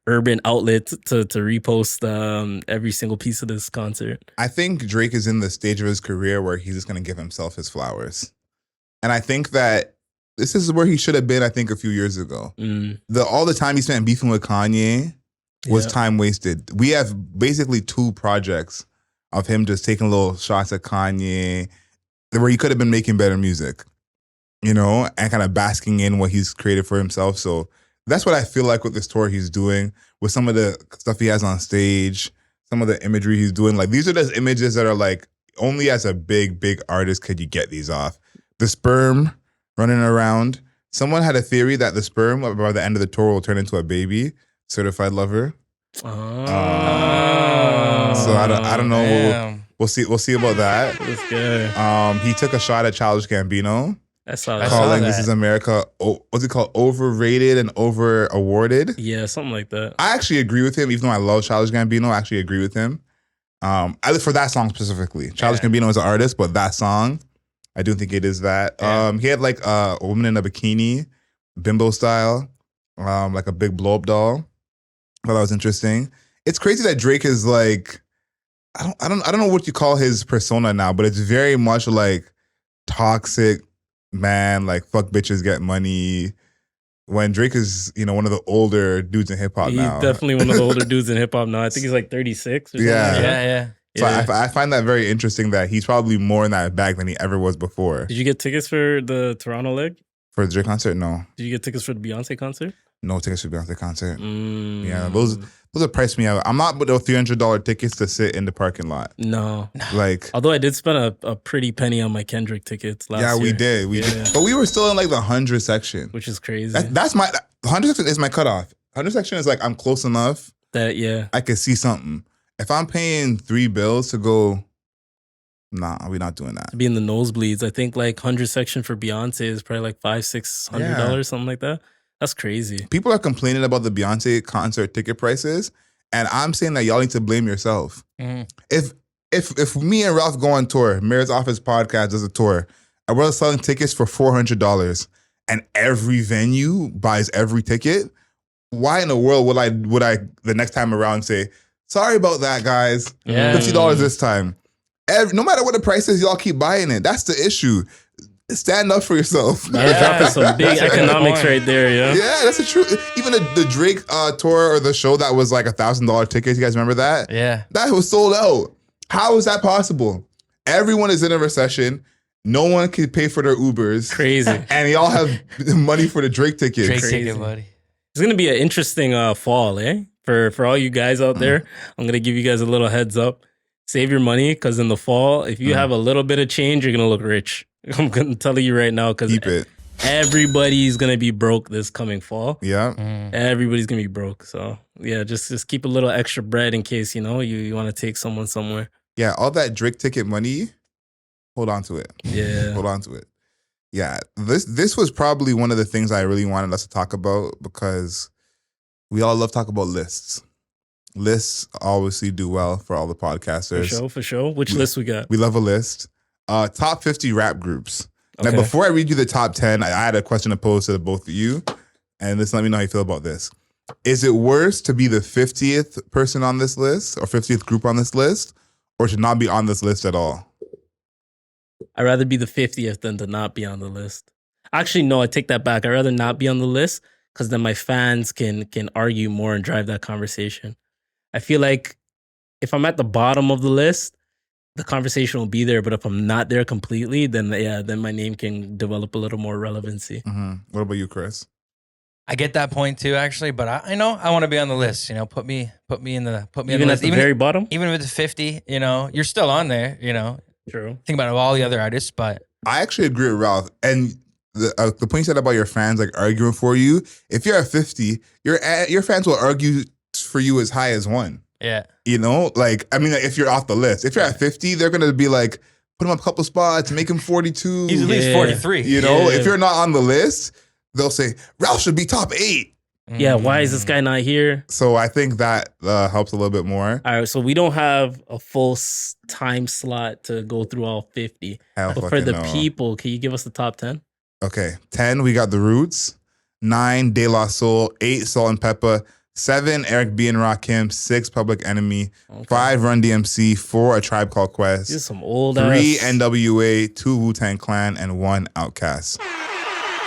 urban outlet to repost every single piece of this concert. I think Drake is in the stage of his career where he's just gonna give himself his flowers, and I think that this is where he should have been. I think a few years ago, all the time he spent beefing with Kanye was time wasted. We have basically 2 projects of him just taking little shots at Kanye where he could have been making better music, you know, and kind of basking in what he's created for himself. So that's what I feel like with this tour he's doing, with some of the stuff he has on stage, some of the imagery he's doing. Like, these are just images that are like, only as a big artist could you get these off. The sperm running around. Someone had a theory that the sperm by the end of the tour will turn into a baby. Certified lover. Oh. So I don't know. We'll see about that. That's good. He took a shot at Childish Gambino. I saw that. Calling This Is America, what's it called? Overrated and over awarded. Yeah, something like that. I actually agree with him, even though I love Childish Gambino. I actually agree with him. For that song specifically. Childish Gambino is an artist, but that song, I do think it is that. He had like a woman in a bikini, bimbo style, like a big blow up doll. I thought that was interesting. It's crazy that Drake is like, I don't know what you call his persona now, but it's very much like toxic man, like fuck bitches, get money. When Drake is, one of the older dudes in hip hop He's now. definitely one of the older dudes in hip hop now. I think he's like 36 or something. Yeah. So I find that very interesting that he's probably more in that bag than he ever was before. Did you get tickets for the Toronto leg? For the Drake concert, no. Did you get tickets for the Beyonce concert? No tickets for the Beyonce concert. Yeah, those are priced me out. I'm not with those $300 tickets to sit in the parking lot. No. Like, although I did spend a pretty penny on my Kendrick tickets last year. Yeah, we did. We did. But we were still in like the 100 section. Which is crazy. That's my, 100 section is my cutoff. 100 section is like, I'm close enough that, yeah, I can see something. If I'm paying $3 to go, nah, we're not doing that. To be in the nosebleeds, I think like 100 section for Beyonce is probably like $500-$600, something like that. That's crazy. People are complaining about the Beyonce concert ticket prices, and I'm saying that y'all need to blame yourself. If me and Ralph go on tour, Mayor's Office Podcast does a tour, and we're selling tickets for $400, and every venue buys every ticket, why in the world would I the next time around say, sorry about that, guys, $50 this time? No matter what the price is, y'all keep buying it. That's the issue. Stand up for yourself. You're dropping some big economics right there, Yeah, that's the truth. Even the Drake tour or the show that was like $1,000 tickets. You guys remember that? Yeah. That was sold out. How is that possible? Everyone is in a recession. No one can pay for their Ubers. Crazy. And y'all have money for the Drake tickets. Drake ticket, buddy. It's going to be an interesting fall, For all you guys out there, I'm going to give you guys a little heads up. Save your money, because in the fall, if you have a little bit of change, you're going to look rich. I'm going to tell you right now, because everybody's going to be broke this coming fall. Yeah. Everybody's going to be broke. So, yeah, just keep a little extra bread in case, you want to take someone somewhere. Yeah, all that Drake ticket money, hold on to it. Yeah. Hold on to it. Yeah, this was probably one of the things I really wanted us to talk about, because we all love talking about lists. Lists obviously do well for all the podcasters. For sure. Which list we got? We love a list. Top 50 rap groups. Okay. Now, before I read you the top 10, I had a question to pose to the both of you. And let me know how you feel about this. Is it worse to be the 50th person on this list or 50th group on this list, or to not be on this list at all? I'd rather be the 50th than to not be on the list. Actually, no, I take that back. I'd rather not be on the list, because then my fans can argue more and drive that conversation. I feel like if I'm at the bottom of the list, the conversation will be there. But if I'm not there completely, then my name can develop a little more relevancy. Mm-hmm. What about you, Chris? I get that point too, actually, but I know I want to be on the list. Put me in the even at the very bottom. Even if it's 50, you're still on there. True. Think about all the other artists, but I actually agree with Ralph. And the point you said about your fans like arguing for you, if you're at 50, your fans will argue for you as high as 1. Yeah. If you're off the list. If you're at 50, they're going to be like, put him up a couple spots, make him 42. He's at least 43. If you're not on the list, they'll say, Ralph should be top 8. Yeah, why is this guy not here? So I think that helps a little bit more. All right, so we don't have a full time slot to go through all 50. But for the people, can you give us the top 10? Okay, 10, we got The Roots. 9, De La Soul. 8, Salt and Pepper. 7, Eric B. and Rakim. 6, Public Enemy. 5, Run DMC. 4, A Tribe Called Quest. This is some old 3, NWA. 2, Wu-Tang Clan. And 1, Outkast.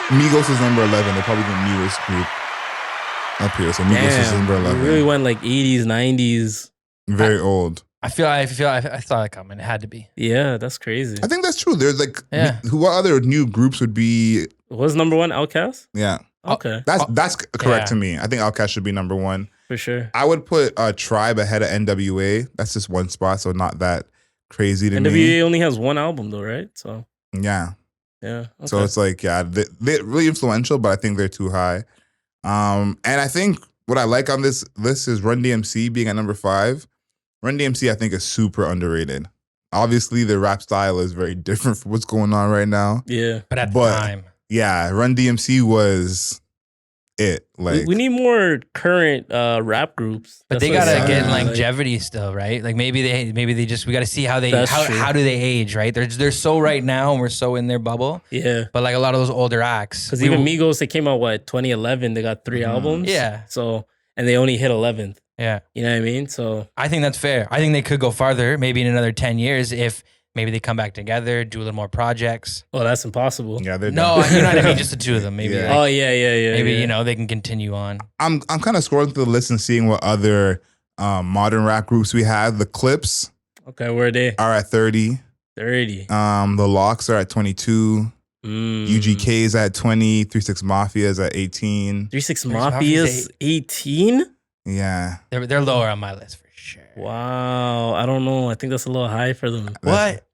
Migos is number 11. They're probably the newest group up here. So Migos is number 11. We really went like 80s, 90s. Very old. I saw it coming. It had to be. Yeah, that's crazy. I think that's true. There's what other new groups would be? Was number 1 Outkast? Yeah. Okay. That's correct to me. I think Outkast should be number 1. For sure. I would put Tribe ahead of NWA. That's just one spot, so not that crazy to me. NWA only has 1 album though, right? So yeah. Yeah. Okay. So it's like, they're really influential, but I think they're too high. And I think what I like on this list is Run DMC being at number 5. Run DMC, I think, is super underrated. Obviously, the rap style is very different from what's going on right now. Yeah. But at the time. Yeah, Run DMC was it. Like we need more current rap groups. But That's they what gotta it get sounds like. longevity still, right? Like maybe they just we gotta see how they That's true. how do they age, right? They're so right now and we're so in their bubble. Yeah. But like a lot of those older acts, Because even Migos, they came out 2011. They got 3 albums. Yeah. So and they only hit 11th. yeah, You know what I mean? So I think that's fair. I think they could go farther, maybe in another 10 years if maybe they come back together, do a little more projects. that's impossible. yeah, they're No, done. you know what I mean? Just the two of them. Maybe. Yeah. Like, Oh yeah. maybe yeah. they can continue on. I'm kind of scrolling through the list and seeing what other modern rap groups we have. The Clips Okay, where are they? are at 30. 30. The Locks are at 22. UGK is at 20. 3-6 Mafia is at 18. 3-6 Mafia's Mafia's 18? Yeah. They're lower on my list for sure. Wow. I don't know. I think that's a little high for them. What?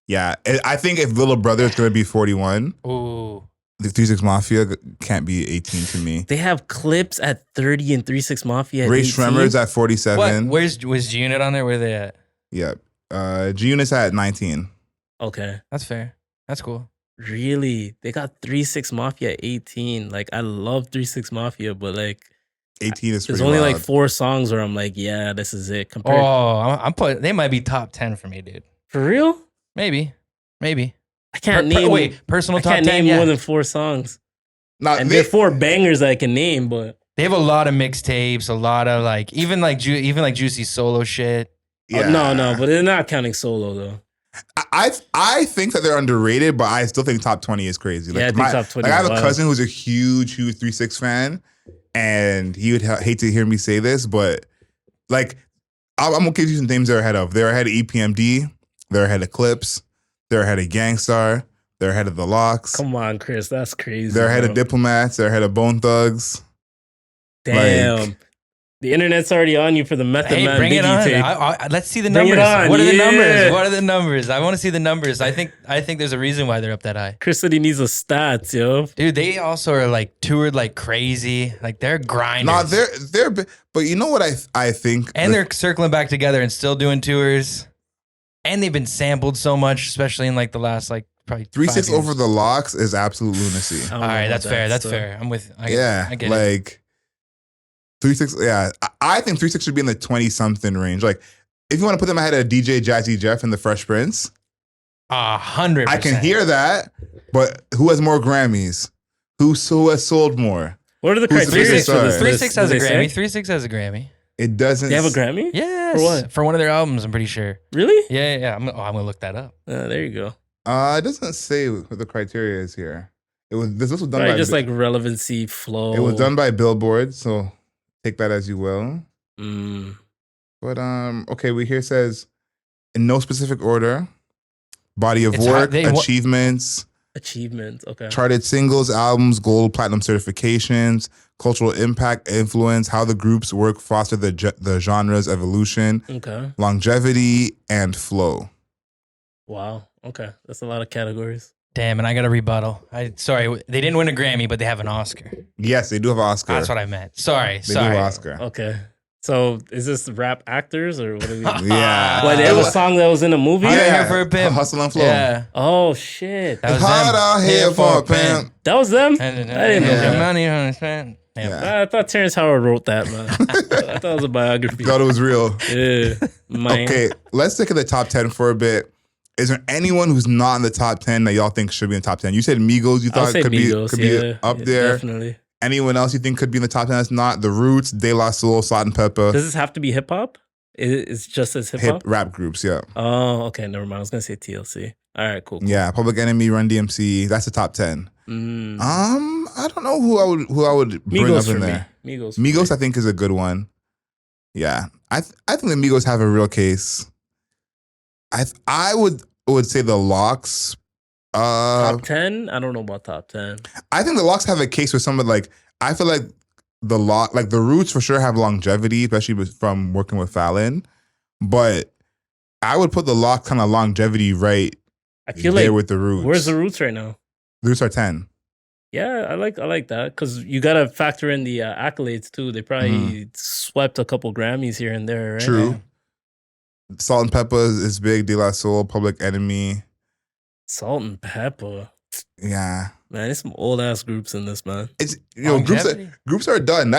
Yeah. I think if Little Brother is going to be 41, Ooh. the 3-6 Mafia can't be 18 to me. They have Clips at 30 and 3-6 Mafia at Ray 18. Shremmer's at 47. What? Was G-Unit on there? Where they at? Yep. G-Unit's at 19. Okay. That's fair. That's cool. Really? They got 3-6 Mafia at 18. Like, I love 3-6 Mafia, but like, 18 is there's pretty only wild. like 4 songs where I'm like, yeah, this is it. Compared Oh, I'm putting. They might be top 10 for me, dude. for real? Maybe. I can't name. Wait, personal I top can't 10. name Yeah. more than 4 songs. Now, And they- they're 4 bangers that I can name, but They have a lot of mixtapes, a lot of like even like Juicy solo shit. yeah. no, but they're not counting solo though. I think that they're underrated, but I still think top 20 is crazy. Like Yeah, I think top 20 Like I have is a wild. cousin who's a huge 3-6 fan, and he would hate to hear me say this, but like I'm gonna give you some names they're ahead of. They're ahead of EPMD. They're ahead of Clips. They're ahead of Gangstar. They're ahead of The Locks. Come on, Chris, that's crazy. They're ahead bro. of Diplomats. They're ahead of Bone Thugs. Damn. like- The internet's already on you for the Method Hey, Man bring it Biggie on. tape. Let's see the Bring it numbers. on, What are the yeah. numbers? What are the numbers? I want to see the numbers. I think there's a reason why they're up that high. Chris said he needs the stats, yo. Dude, they also are like toured like crazy. Like they're grinders. No, but you know what I think, and they're circling back together and still doing tours. And they've been sampled so much, especially in like the last like probably 3-6 5 years. over The Locks is absolute lunacy. I don't All know right, about that's that fair. That's stuff. fair. I'm with. I Yeah, get it. like 3-6. Yeah, I think 3-6 should be in the 20 something range. Like, if you want to put them ahead of DJ Jazzy Jeff and the Fresh Prince, 100%. I can hear that. But who has more Grammys? Who has sold more? What are the Who's the criteria biggest for this? star? 3-6 list? has a Did they Grammy. say? 3-6 has a Grammy. It doesn't. They have a Grammy? Yes. For what? For one of their albums, I'm pretty sure. Really? Yeah. I'm gonna look that up. There you go. It doesn't say what the criteria is here. This was done Probably by just like relevancy, flow. it was done by Billboard, so take that as you will. Mm. But okay, we here says in no specific order, body of It's work, they wa- achievements, Achievement. Okay. charted singles, albums, gold, platinum certifications, cultural impact, influence, how the groups work foster the genre's evolution, Okay. longevity, and flow. Wow. Okay. That's a lot of categories. Damn, and I got a rebuttal. Sorry, they didn't win a Grammy, but they have an Oscar. Yes, they do have Oscar. That's what I meant. Sorry. They do have Sorry. Oscar. Okay. So is this rap actors or what are we? Yeah. Why they have a song that was in a movie? Yeah. Here for a pimp. Hustle and flow. Yeah. Oh shit. That was Hard them. out here for a pimp. That was them? I And didn't know Yeah. that. money on his man. Yeah. Yeah. I thought Terrence Howard wrote that, man. I thought it was a biography. Thought it was real. Yeah, man. Okay, let's stick at the top 10 for a bit. Is there anyone who's not in the top 10 that y'all think should be in the top 10? You said Migos, you I'll thought say could Migos, be up yeah, there. Definitely. Anyone else you think could be in the top 10 that's not? The Roots, De La Soul, Salt and Pepper, Does this have to be hip hop? It's just as hip hip hop? rap groups, yeah. Oh, okay. Never mind. I was going to say TLC. All right, cool. Yeah, Public Enemy, Run DMC, that's the top 10. Mm. I don't know who I would bring Migos up for in me. there. Migos. For Migos, me. I think, is a good one. Yeah, I think the Migos have a real case. I would say the Locks. Top 10? I don't know about top 10. I think the Locks have a case with some of I feel like the Roots for sure have longevity, especially from working with Fallon. But I would put the Locks kind of longevity right I feel there like with the Roots. where's the Roots right now? The Roots are 10. Yeah, I like that because you got to factor in the accolades too. They probably swept a couple Grammys here and there, right? True. Salt and Pepper is big. De La Soul, Public Enemy. Salt and Pepper. Yeah. Man, there's some old ass groups in this, man. It's groups are done.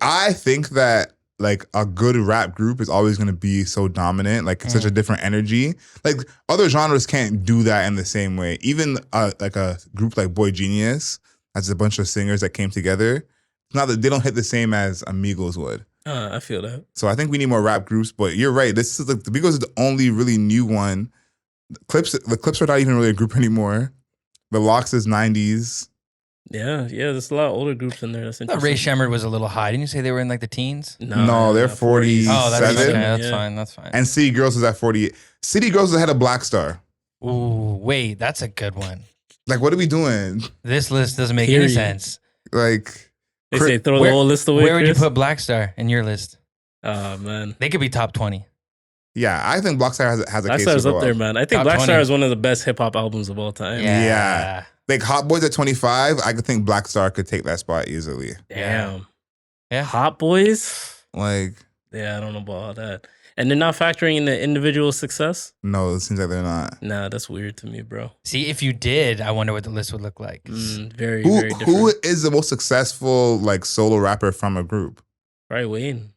I think that like a good rap group is always going to be so dominant, like such a different energy. Like other genres can't do that in the same way. Even like a group like Boy Genius, that's a bunch of singers that came together. It's not that they don't hit the same as Amigos would. I feel that. So I think we need more rap groups. But you're right. This is the Amigos is the only really new one. The Clips are not even really a group anymore. The Locks is 90s. Yeah, there's a lot of older groups in there. That's I thought interesting. Ray Shemmerd was a little high. Didn't you say they were in like the teens? No, they're 47. Oh, that's okay. Seven. That's fine. And City Girls was at 48. City Girls was ahead of Black Star. Ooh, wait, that's a good one. Like, what are we doing? This list doesn't make any sense. Like, They say throw the whole list away. Where would you Chris? put Black Star in your list? Oh man, They could be top 20. yeah, I think Black Star has a Black case Star's to go up there, up. man. I think Top Black 20. Star is one of the best hip hop albums of all time. Yeah. Like Hot Boys at 25, I could think Black Star could take that spot easily. Damn. Yeah. Hot Boys. Like, Yeah, I don't know about all that. And they're not factoring in the individual success. no, it seems like they're not. Nah, that's weird to me, bro. See, if you did, I wonder what the list would look like. Very Who different. who is the most successful like solo rapper from a group? Probably Wayne.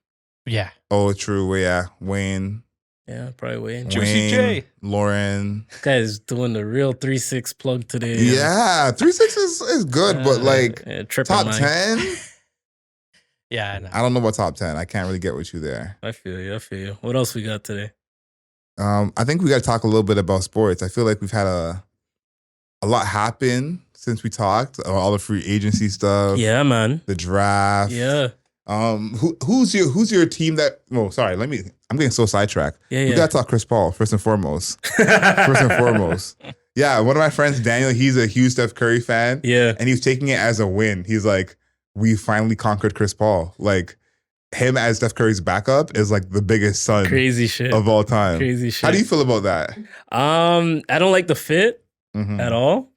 Yeah. Oh, true. Well, yeah, Wayne. Yeah, probably Wayne. Juicy J. Lauren. This guy is doing the real 3-6 plug today. Yeah, 3-6 is good, but like top 10. Yeah, I know. I don't know about top 10. I can't really get with you there. I feel you. What else we got today? I think we got to talk a little bit about sports. I feel like we've had a lot happen since we talked. All the free agency stuff. Yeah, man. The draft. Yeah. Who's your team that? Oh, sorry. I'm getting so sidetracked. Yeah. We gotta talk Chris Paul first and foremost. First and foremost. Yeah, one of my friends, Daniel, he's a huge Steph Curry fan. Yeah. And he was taking it as a win. He's like, we finally conquered Chris Paul. Like, him as Steph Curry's backup is like the biggest son Crazy shit. of all time. Crazy shit. How do you feel about that? I don't like the fit Mhm. at all.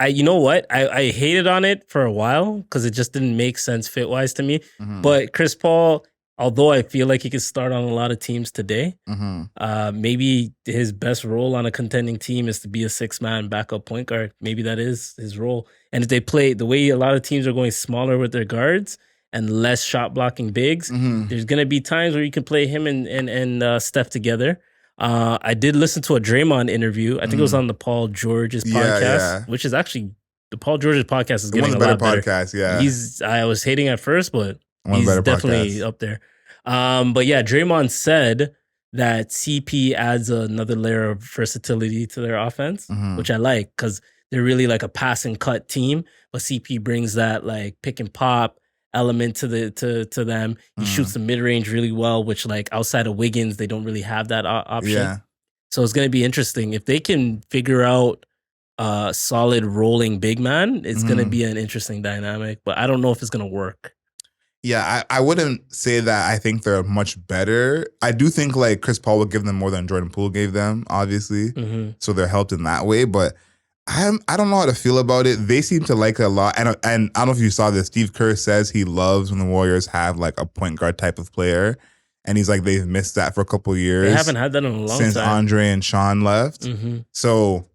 You know what? I hated on it for a while because it just didn't make sense fit wise to me. Mhm. But Chris Paul, although I feel like he could start on a lot of teams today, Mhm. maybe his best role on a contending team is to be a 6-man backup point guard. Maybe that is his role. And if they play the way a lot of teams are going smaller with their guards and less shot blocking bigs, Mhm. there's gonna be times where you can play him and Steph together. I did listen to a Draymond interview. I think it was on the Paul George's podcast, Yeah. which is actually the Paul George's podcast is One getting of a the lot better better. podcasts, yeah. I was hating at first, but One of he's the better definitely podcasts. up there. But yeah, Draymond said that CP adds another layer of versatility to their offense, Mhm. which I like because they're really like a pass and cut team. But CP brings that like pick and pop element to them. He Mhm. shoots the mid range really well, which like outside of Wiggins, they don't really have that option. Yeah. So it's going to be interesting if they can figure out a solid rolling big man. It's going to Mhm. be an interesting dynamic, but I don't know if it's going to work. Yeah, I wouldn't say that I think they're much better. I do think like Chris Paul would give them more than Jordan Poole gave them, obviously. Mhm. So they're helped in that way. But I don't know how to feel about it. They seem to like it a lot. And I don't know if you saw this. Steve Kerr says he loves when the Warriors have like a point guard type of player. And he's like, they've missed that for a couple of years. They haven't had that in a long since time. Andre and Sean left. Mhm. So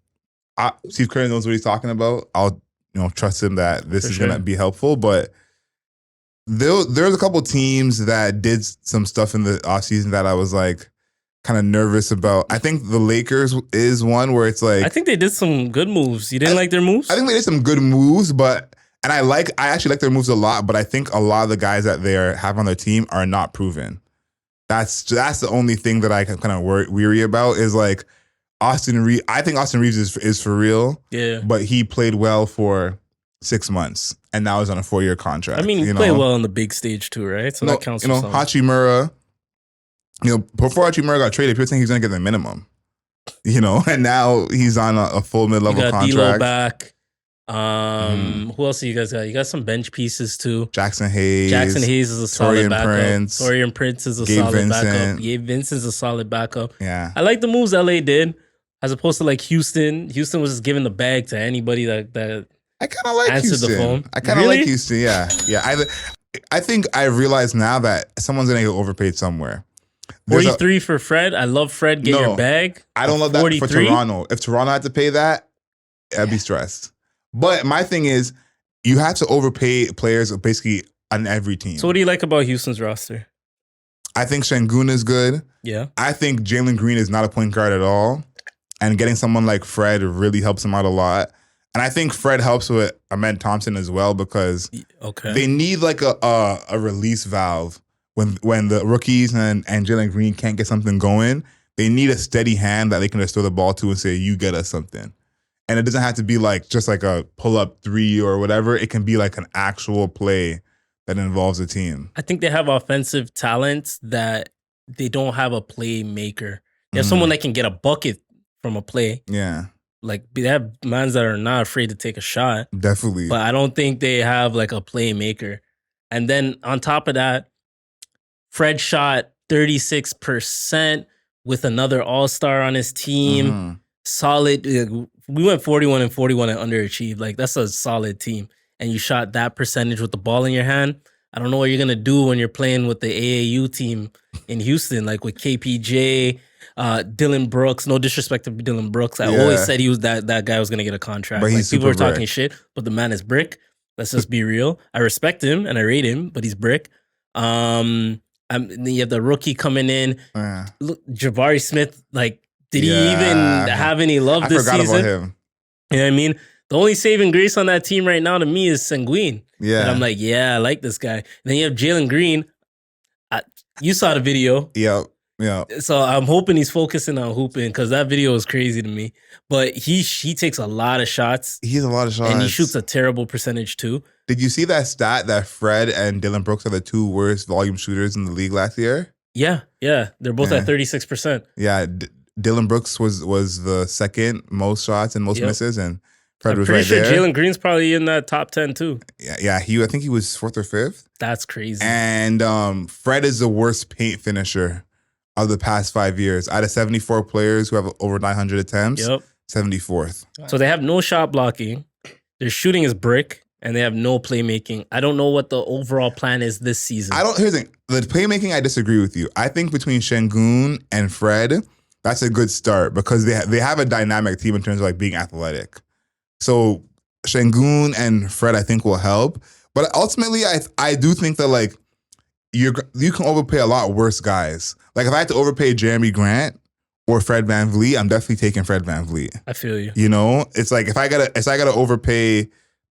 Steve Kerr knows what he's talking about. I'll trust him that this For is sure. going to be helpful. But there's a couple teams that did some stuff in the offseason that I was like kind of nervous about. I think the Lakers is one where it's like I think they did some good moves. You didn't like their moves? I think they did some good moves, but I actually like their moves a lot, but I think a lot of the guys that they have on their team are not proven. That's the only thing that I can kind of weary about is like Austin Reeves. I think Austin Reeves is for real. Yeah. But he played well for 6 months and now he's on a 4-year contract. I mean, he played well on the big stage too, right? So that counts for something. Hachimura, before Hachimura got traded, people think he's going to get the minimum. And now he's on a full mid-level You got contract. D'Lo back. Who else do you guys got? You got some bench pieces too. Jackson Hayes. Jackson Hayes is a solid Torian backup. Prince. Torian Prince is a Gabe solid Vincent. backup. Gabe Vincent's a solid backup. Yeah. I like the moves LA did, as opposed to like Houston. Houston was just giving the bag to anybody that I kind of like answered Houston. the phone. I kind of Really? like Houston. Yeah. Yeah. I think I realize now that someone's going to get overpaid somewhere. There's 43 for Fred. I love Fred. Get No, your bag. I don't love that 43? for Toronto. If Toronto had to pay that, I'd be stressed. But my thing is, you have to overpay players basically on every team. So what do you like about Houston's roster? I think Şengün is good. Yeah. I think Jalen Green is not a point guard at all. And getting someone like Fred really helps him out a lot. And I think Fred helps with Ahmed Thompson as well because they need like a release valve when the rookies and Jalen Green can't get something going. They need a steady hand that they can just throw the ball to and say, you get us something. And it doesn't have to be like just like a pull-up three or whatever. It can be like an actual play that involves a team. I think they have offensive talents that they don't have a playmaker. They have someone that can get a bucket from a play. Yeah. Like, they have mans that are not afraid to take a shot. Definitely. But I don't think they have like a playmaker. And then on top of that, Fred shot 36% with another all-star on his team. Solid. We went 41 and 41 and underachieved. Like, that's a solid team. And you shot that percentage with the ball in your hand. I don't know what you're going to do when you're playing with the AAU team in Houston, like with KPJ, Dylan Brooks. No disrespect to Dylan Brooks. I always said he was that guy was going to get a contract. But like, people were talking shit, but the man is brick. Let's just be real. I respect him and I rate him, but he's brick. Then you have the rookie coming in. Look, Jabari Smith, like, did he even have any love this season? I forgot about him. You know what I mean? The only saving grace on that team right now to me is Şengün. Yeah. And I'm like, yeah, I like this guy. And then you have Jalen Green. You saw the video. Yeah. So I'm hoping he's focusing on hooping because that video is crazy to me. But he takes a lot of shots. He has a lot of shots. And he shoots a terrible percentage too. Did you see that stat that Fred and Dylan Brooks are the two worst volume shooters in the league last year? Yeah. They're both at 36%. Yeah. Dylan Brooks was the second most shots and most misses, and Fred was right there. I'm pretty sure Jalen Green's probably in that top 10 too. Yeah. I think he was fourth or fifth. That's crazy. And Fred is the worst paint finisher of the past 5 years. Out of 74 players who have over 900 attempts, 74th. So they have no shot blocking. Their shooting is brick, and they have no playmaking. I don't know what the overall plan is this season. Here's the thing. The playmaking, I disagree with you. I think between Şengün and Fred, that's a good start because they have a dynamic team in terms of like being athletic. So Şengün and Fred, I think, will help. But ultimately, I do think that like you can overpay a lot worse guys. Like if I had to overpay Jeremy Grant or Fred VanVleet, I'm definitely taking Fred VanVleet. I feel you. You know, it's like if I gotta overpay,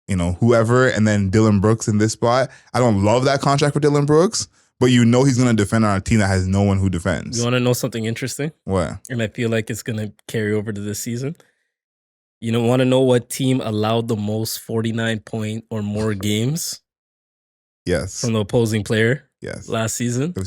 you know, whoever, and then Dylan Brooks in this spot. I don't love that contract for Dylan Brooks, but you know he's gonna defend on a team that has no one who defends. You want to know something interesting? What? And I feel like it's gonna carry over to this season. You don't want to know what team allowed the most 49 point or more games? Yes. From the opposing player? Yes. Last season? It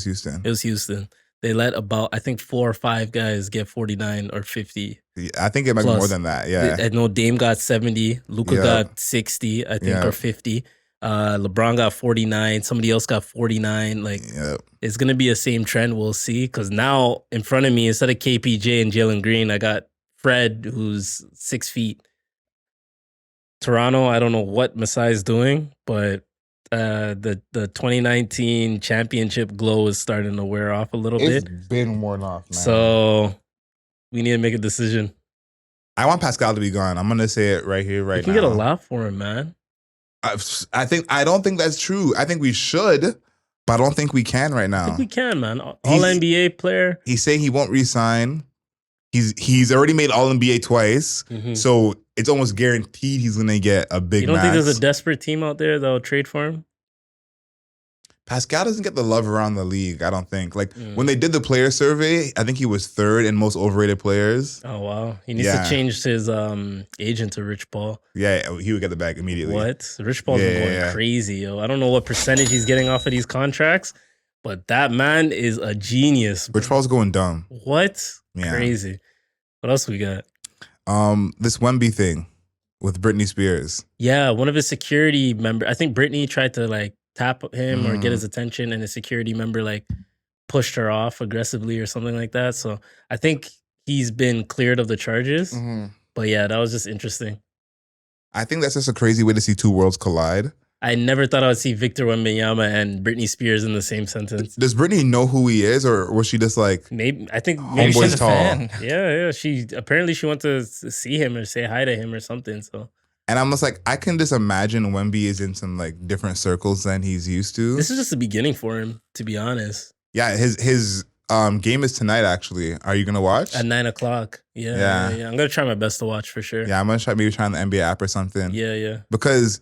was Houston. They let about, I think, 4 or 5 guys get 49 or 50. Yeah, I think it might be more than that. Yeah. I know Dame got 70. Luka got 60, I think, or 50. LeBron got 49. Somebody else got 49. Like, it's going to be a same trend. We'll see. Because now, in front of me, instead of KPJ and Jalen Green, I got Fred, who's 6 feet. Toronto, I don't know what Masai's doing, but the 2019 championship glow is starting to wear off a little bit. It's been worn off, man. So we need to make a decision. I want Pascal to be gone. I'm going to say it right here, right now. You can get a lot for him, man. I don't think that's true. I think we should, but I don't think we can right now. I think we can, man. All NBA player. He's saying he won't resign. He's already made All NBA twice, so it's almost guaranteed he's gonna get a big. You don't max. think there's a desperate team out there that'll trade for him? Pascal doesn't get the love around the league. I don't think. Like when they did the player survey, I think he was third in most overrated players. Oh wow, he needs to change his agent to Rich Paul. Yeah, he would get the bag immediately. What? Rich Paul's been going crazy, yo. I don't know what percentage he's getting off of these contracts, but that man is a genius. Rich Paul's going dumb. What? Yeah. Crazy. What else we got? This Wemby thing with Britney Spears. Yeah, one of his security members. I think Britney tried to like tap him or get his attention, and his security member like pushed her off aggressively or something like that. So I think he's been cleared of the charges. But yeah, that was just interesting. I think that's just a crazy way to see two worlds collide. I never thought I would see Victor Wembanyama and Britney Spears in the same sentence. Does Britney know who he is, or was she just like maybe she's a fan. Yeah. She apparently she went to see him or say hi to him or something. So And I'm just like, I can just imagine Wemby is in some like different circles than he's used to. This is just the beginning for him, to be honest. Yeah, his game is tonight. Actually, are you gonna watch at 9:00? Yeah. I'm gonna try my best to watch for sure. Yeah, I'm gonna try the NBA app or something. Yeah. Because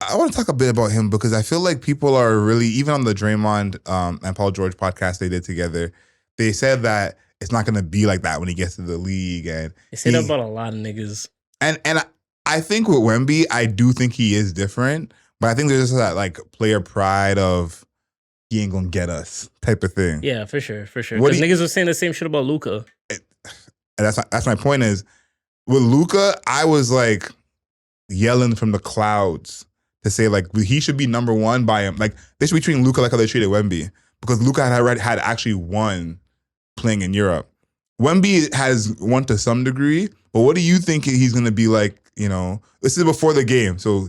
I want to talk a bit about him because I feel like people are really, even on the Draymond and Paul George podcast they did together, they said that it's not gonna be like that when he gets to the league, and they say that about a lot of niggas. And I think with Wemby, I do think he is different, but I think there's just that like player pride of he ain't gonna get us type of thing. Yeah, for sure. Because niggas were saying the same shit about Luka. That's my point is, with Luka, I was like yelling from the clouds to say like he should be number one by him. Like they should be treating Luka like how they treated Wemby, because Luka had actually won playing in Europe. Wemby has won to some degree, but what do you think he's gonna be like? You know, this is before the game, so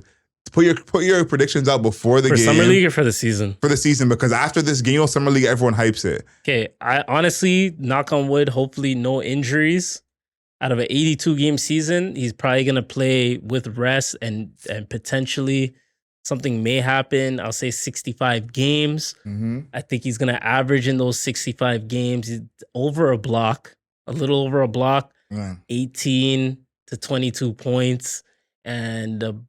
put your predictions out before the game. For Summer League or for the season? For the season, because after this game, Summer League, everyone hypes it. Okay, I honestly, knock on wood, hopefully no injuries. Out of an 82-game season, he's probably going to play with rest and potentially something may happen. I'll say 65 games. Mm-hmm. I think he's going to average in those 65 games over a block, a little over a block, 18 to 22 points and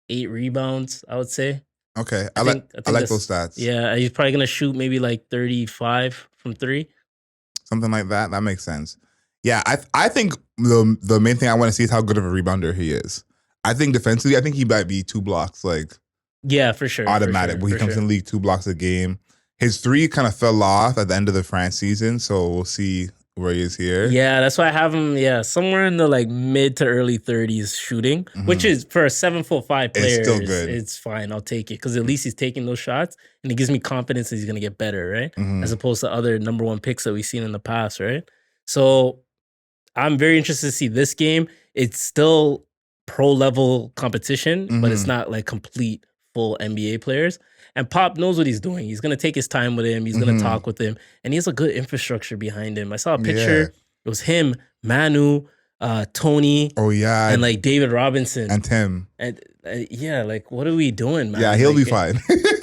8 rebounds, I would say. Okay, I like those stats. Yeah, he's probably going to shoot maybe like 35 from 3. Something like that. That makes sense. Yeah, I think the main thing I want to see is how good of a rebounder he is. I think defensively, I think he might be 2 blocks, like for sure, automatic. When he comes in the league, 2 blocks a game. His 3 kind of fell off at the end of the France season, so we'll see where he is here. Yeah, that's why I have him. Yeah, somewhere in the like mid to early 30s shooting, which is for a 7'5" player. It's still good. It's fine. I'll take it because at least he's taking those shots, and it gives me confidence that he's gonna get better, right? As opposed to other number 1 picks that we've seen in the past, right? So I'm very interested to see this game. It's still pro level competition, but it's not like complete full NBA players. And Pop knows what he's doing. He's going to take his time with him. He's going to talk with him. And he has a good infrastructure behind him. I saw a picture. Yeah. It was him, Manu, Tony. Oh, yeah. And like David Robinson. And Tim. And yeah, like what are we doing, man? Yeah, he'll be fine.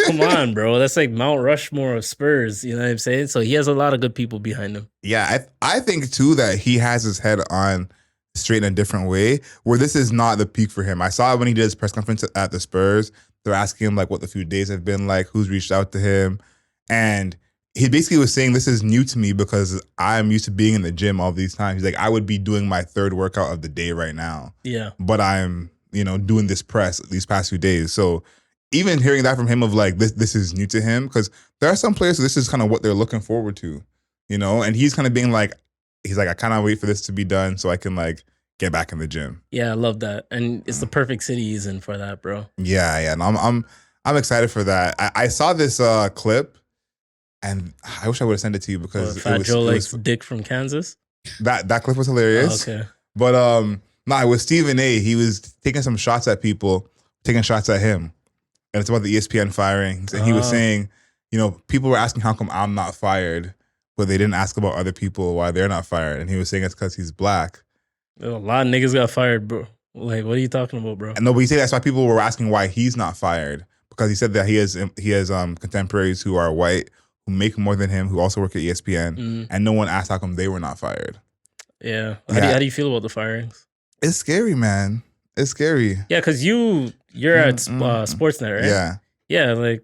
Come on, bro. That's like Mount Rushmore of Spurs. You know what I'm saying? So he has a lot of good people behind him. Yeah, I think too that he has his head on straight in a different way, where this is not the peak for him. I saw it when he did his press conference at the Spurs. They're asking him like what the few days have been like, who's reached out to him. And he basically was saying, this is new to me because I'm used to being in the gym all these times. He's like, I would be doing my 3rd workout of the day right now. Yeah. But I'm, doing this press these past few days. So even hearing that from him of like, this is new to him, because there are some players, so this is kind of what they're looking forward to, and he's kind of being like, I kind of wait for this to be done so I can like get back in the gym. Yeah, I love that. And it's the perfect city he's in for that, bro. Yeah. And I'm excited for that. I saw this clip and I wish I would have sent it to you because Fat Joe likes dick from Kansas. That clip was hilarious. Oh, okay. But it was Stephen A. He was taking some shots at people, taking shots at him. And it's about the ESPN firings. And he was saying, people were asking how come I'm not fired, but they didn't ask about other people why they're not fired. And he was saying it's because he's black. A lot of niggas got fired, bro. Like, what are you talking about, bro? No, but he said that's why people were asking why he's not fired, because he said that he has contemporaries who are white, who make more than him, who also work at ESPN, and no one asked how come they were not fired. Yeah. How do you feel about the firings? It's scary, man. It's scary. Yeah, because you're at Sportsnet, right? Yeah. Yeah, like,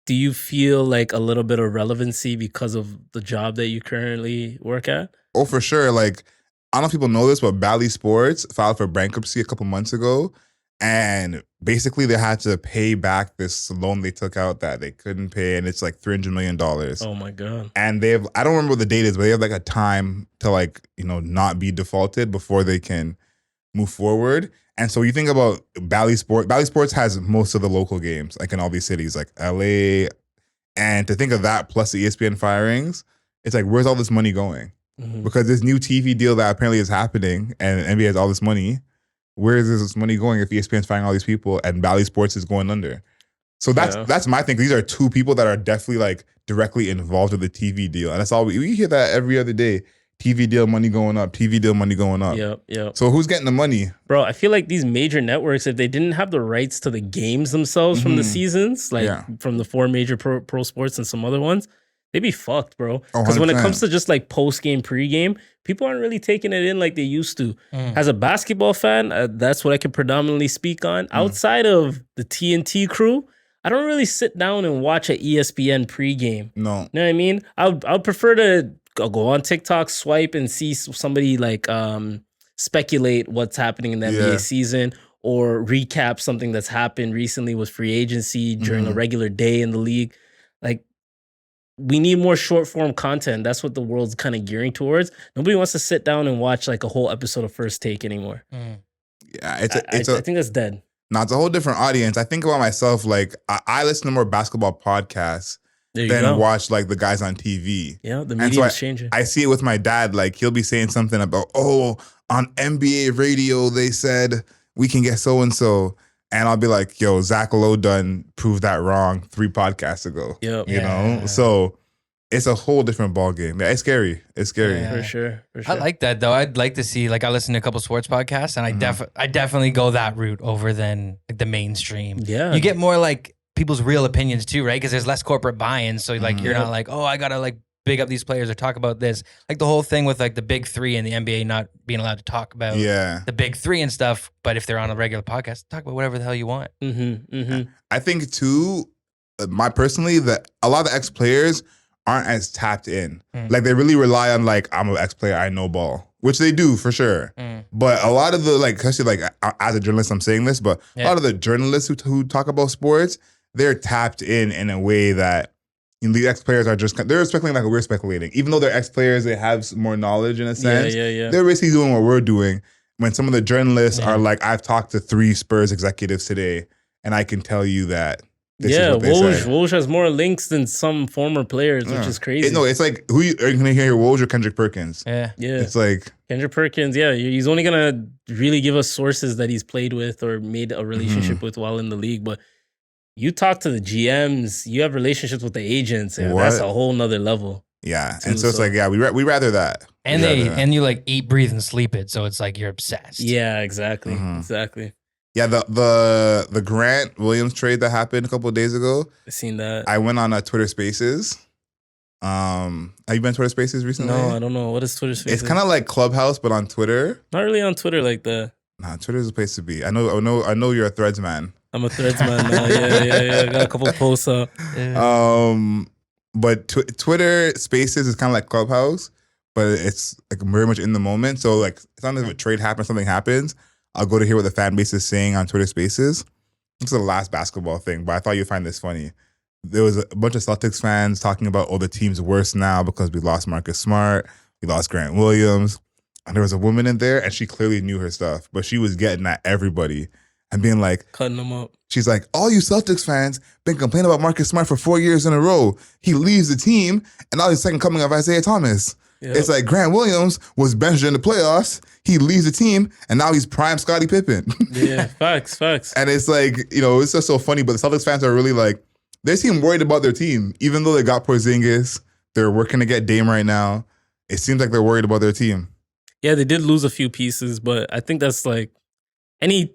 do you feel like a little bit of relevancy because of the job that you currently work at? Oh, for sure. Like, I don't know if people know this, but Bally Sports filed for bankruptcy a couple months ago. And basically they had to pay back this loan they took out that they couldn't pay. And it's like $300 million. Oh my God. And I don't remember what the date is, but they have like a time to like, not be defaulted before they can move forward. And so you think about Bally Sports has most of the local games, like in all these cities, like LA. And to think of that plus the ESPN firings, it's like, where's all this money going? Mm-hmm. Because this new TV deal that apparently is happening and NBA has all this money, where is this money going if ESPN's firing all these people and Bally Sports is going under? So that's my thing. These are 2 people that are definitely like directly involved with the TV deal. And that's all we hear that every other day. TV deal money going up, TV deal money going up. Yep. So who's getting the money? Bro, I feel like these major networks, if they didn't have the rights to the games themselves from the seasons, like from the 4 major pro sports and some other ones, they'd be fucked, bro. Because when it comes to just like post-game, pre-game, people aren't really taking it in like they used to. As a basketball fan, that's what I can predominantly speak on. Outside of the TNT crew, I don't really sit down and watch an ESPN pre-game. No. You know what I mean? I'd prefer to go on TikTok, swipe, and see somebody like speculate what's happening in the NBA season or recap something that's happened recently with free agency during a regular day in the league. Like, we need more short form content. That's what the world's kind of gearing towards. Nobody wants to sit down and watch like a whole episode of First Take anymore. Yeah, I think that's dead. No, it's a whole different audience. I think about myself, like I listen to more basketball podcasts than watch like the guys on TV. Yeah, the media is changing. I see it with my dad. Like he'll be saying something about, on NBA radio they said we can get so and so, and I'll be like, yo, Zach Lowe done proved that wrong 3 podcasts ago. Yep. You know, so it's a whole different ball game. Yeah, it's scary. It's scary. Yeah. For sure. I like that though. I'd like to see, like, I listen to a couple sports podcasts, and I definitely go that route over than like the mainstream. Yeah, you get more like people's real opinions too, right? Because there's less corporate buy-in, so like you're not like, oh, I gotta like big up these players or talk about this. Like the whole thing with like the big 3 and the NBA not being allowed to talk about the big 3 and stuff, but if they're on a regular podcast, talk about whatever the hell you want. I think too, personally, that a lot of the ex-players aren't as tapped in. Like they really rely on like, I'm an ex-player, I know ball, which they do for sure. But a lot of the like, especially like as a journalist, I'm saying this, but a lot of the journalists who talk about sports, they're tapped in a way that the ex-players are just, they're speculating like we're speculating. Even though they're ex-players, they have more knowledge in a sense. They're basically doing what we're doing. When some of the journalists are like, I've talked to 3 Spurs executives today, and I can tell you that this is what they said. Woj has more links than some former players, which is crazy. It's like, who are you going to hear, Woj or Kendrick Perkins? Yeah. It's like... Kendrick Perkins, he's only going to really give us sources that he's played with or made a relationship with while in the league, but you talk to the GMs, you have relationships with the agents, and that's a whole nother level. Yeah, too, and so it's like, we rather that. And and you like eat, breathe, and sleep it, so it's like you're obsessed. Yeah, exactly. Exactly. Yeah, the Grant Williams trade that happened a couple of days ago. I seen that. I went on Twitter Spaces. Have you been to Twitter Spaces recently? No, I don't know. What is Twitter Spaces? It's kind of like Clubhouse, but on Twitter. Not really on Twitter like that. Nah, Twitter is a place to be. I know you're a Threads man. I'm a Threads man now. Yeah. I got a couple posts up. Yeah. But Twitter Spaces is kind of like Clubhouse, but it's like very much in the moment. So like, sometimes if a trade happens, something happens, I'll go to hear what the fan base is saying on Twitter Spaces. This is the last basketball thing, but I thought you'd find this funny. There was a bunch of Celtics fans talking about, the team's worse now because we lost Marcus Smart, we lost Grant Williams. And there was a woman in there, and she clearly knew her stuff, but she was getting at everybody and being like, cutting them up. She's like, all you Celtics fans been complaining about Marcus Smart for 4 years in a row. He leaves the team, and now he's second coming of Isaiah Thomas. Yep. It's like Grant Williams was benched in the playoffs. He leaves the team, and now he's prime Scottie Pippen. Yeah, facts. And it's like, it's just so funny, but the Celtics fans are really like, they seem worried about their team. Even though they got Porzingis, they're working to get Dame right now. It seems like they're worried about their team. Yeah, they did lose a few pieces, but I think that's like any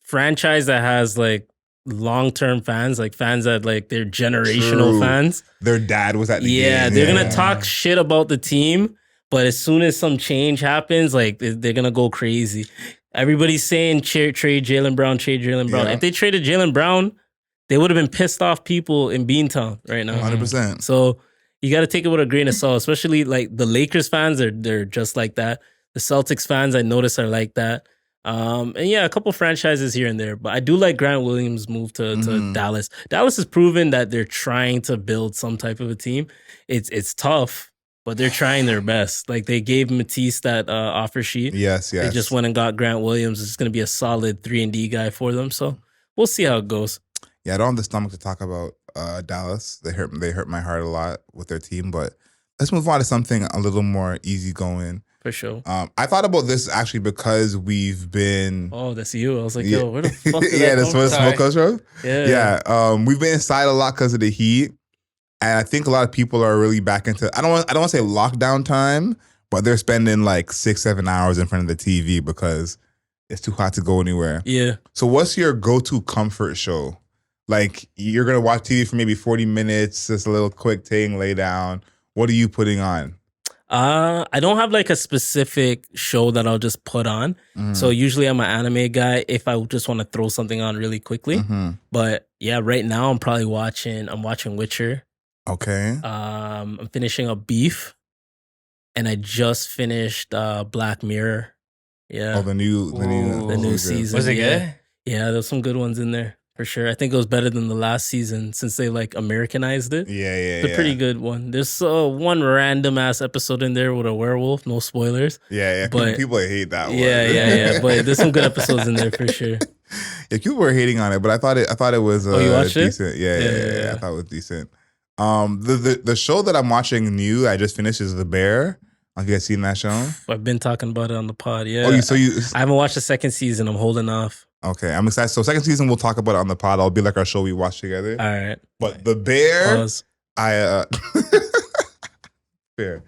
franchise that has like long-term fans, like fans that like they're generational fans. Their dad was at the game. Yeah, they're going to talk shit about the team, but as soon as some change happens, like they're going to go crazy. Everybody's saying trade Jaylen Brown, Yeah. If they traded Jaylen Brown, they would have been pissed off people in Beantown right now. 100%. So you got to take it with a grain of salt, especially like the Lakers fans, they're just like that. The Celtics fans, I notice, are like that. And yeah, a couple franchises here and there. But I do like Grant Williams' move to Dallas. Dallas has proven that they're trying to build some type of a team. It's tough, but they're trying their best. Like they gave Matisse that offer sheet. Yes. They just went and got Grant Williams. It's going to be a solid 3-and-D guy for them. So we'll see how it goes. Yeah, I don't have the stomach to talk about Dallas. They hurt my heart a lot with their team. But let's move on to something a little more easygoing. For sure. I thought about this actually because we've been... Oh, that's you. I was like, yo, where the fuck did that's where the smoke comes from? Yeah. We've been inside a lot because of the heat. And I think a lot of people are really back into... I don't want to say lockdown time, but they're spending like 6-7 hours in front of the TV because it's too hot to go anywhere. Yeah. So what's your go-to comfort show? Like you're gonna watch TV for maybe 40 minutes, just a little quick thing, lay down. What are you putting on? I don't have like a specific show that I'll just put on. So usually I'm an anime guy if I just want to throw something on really quickly. But yeah, right now I'm watching Witcher. Okay. I'm finishing up Beef, and I just finished Black Mirror. Yeah. Oh, the new season. Was it good? Yeah, there's some good ones in there for sure. I think it was better than the last season since they like Americanized it. Yeah. It's a pretty good one. There's one random ass episode in there with a werewolf. No spoilers. Yeah. But people hate that one. Yeah. But there's some good episodes in there for sure. Yeah, people were hating on it, but I thought it was you watched decent. it? Yeah. I thought it was decent. The show that I'm watching new, I just finished, is The Bear. Have you guys seen that show? I've been talking about it on the pod. Yeah. Oh, I haven't watched the second season. I'm holding off. Okay, I'm excited. So second season, we'll talk about it on the pod. I'll be like our show we watch together. All right. But The Bear, Pause. Fair.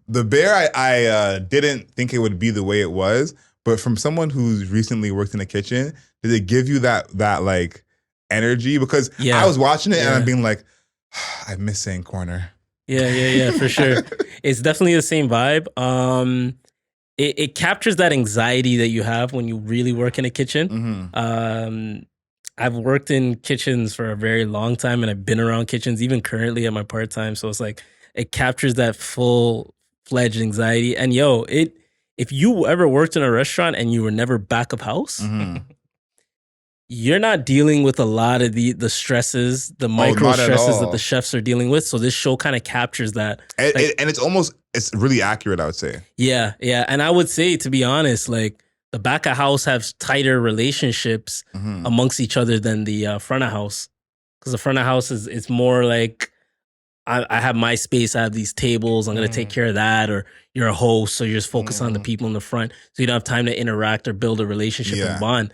The Bear, I didn't think it would be the way it was, but from someone who's recently worked in the kitchen, did it give you that like energy? Because I was watching it and I'm being like, I miss saying corner. Yeah, for sure. It's definitely the same vibe. It captures that anxiety that you have when you really work in a kitchen. I've worked in kitchens for a very long time, and I've been around kitchens even currently at my part-time. So it's like it captures that full-fledged anxiety. And if you ever worked in a restaurant and you were never back of house, you're not dealing with a lot of the stresses, the micro stresses that the chefs are dealing with. So this show kind of captures that. And it's really accurate, I would say. Yeah. And I would say, to be honest, like the back of house has tighter relationships amongst each other than the front of house. Because the front of house it's more like, I have my space, I have these tables, I'm going to take care of that. Or you're a host, so you're just focused on the people in the front. So you don't have time to interact or build a relationship and bond.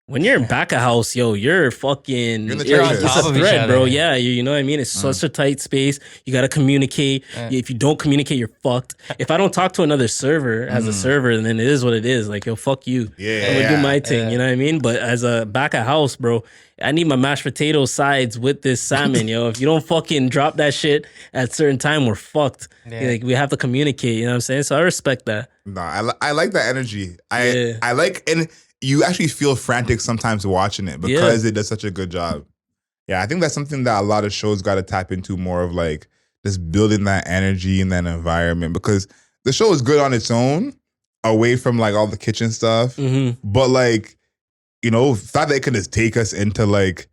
When you're in back of house, you're fucking, you're on top of each thread, other. bro. Yeah, you know what I mean? It's such a tight space. You got to communicate. If you don't communicate, you're fucked. If I don't talk to another server as a server, then it is what it is. Like, fuck you. Yeah. I'm gonna do my thing, you know what I mean? But as a back of house, bro, I need my mashed potato sides with this salmon, If you don't fucking drop that shit at a certain time, we're fucked. Yeah. Like, we have to communicate, you know what I'm saying? So I respect that. No, I like that energy. I like, and you actually feel frantic sometimes watching it because it does such a good job. Yeah, I think that's something that a lot of shows got to tap into more of, like just building that energy and that environment, because the show is good on its own, away from like all the kitchen stuff. But like, the fact that it can just take us into like,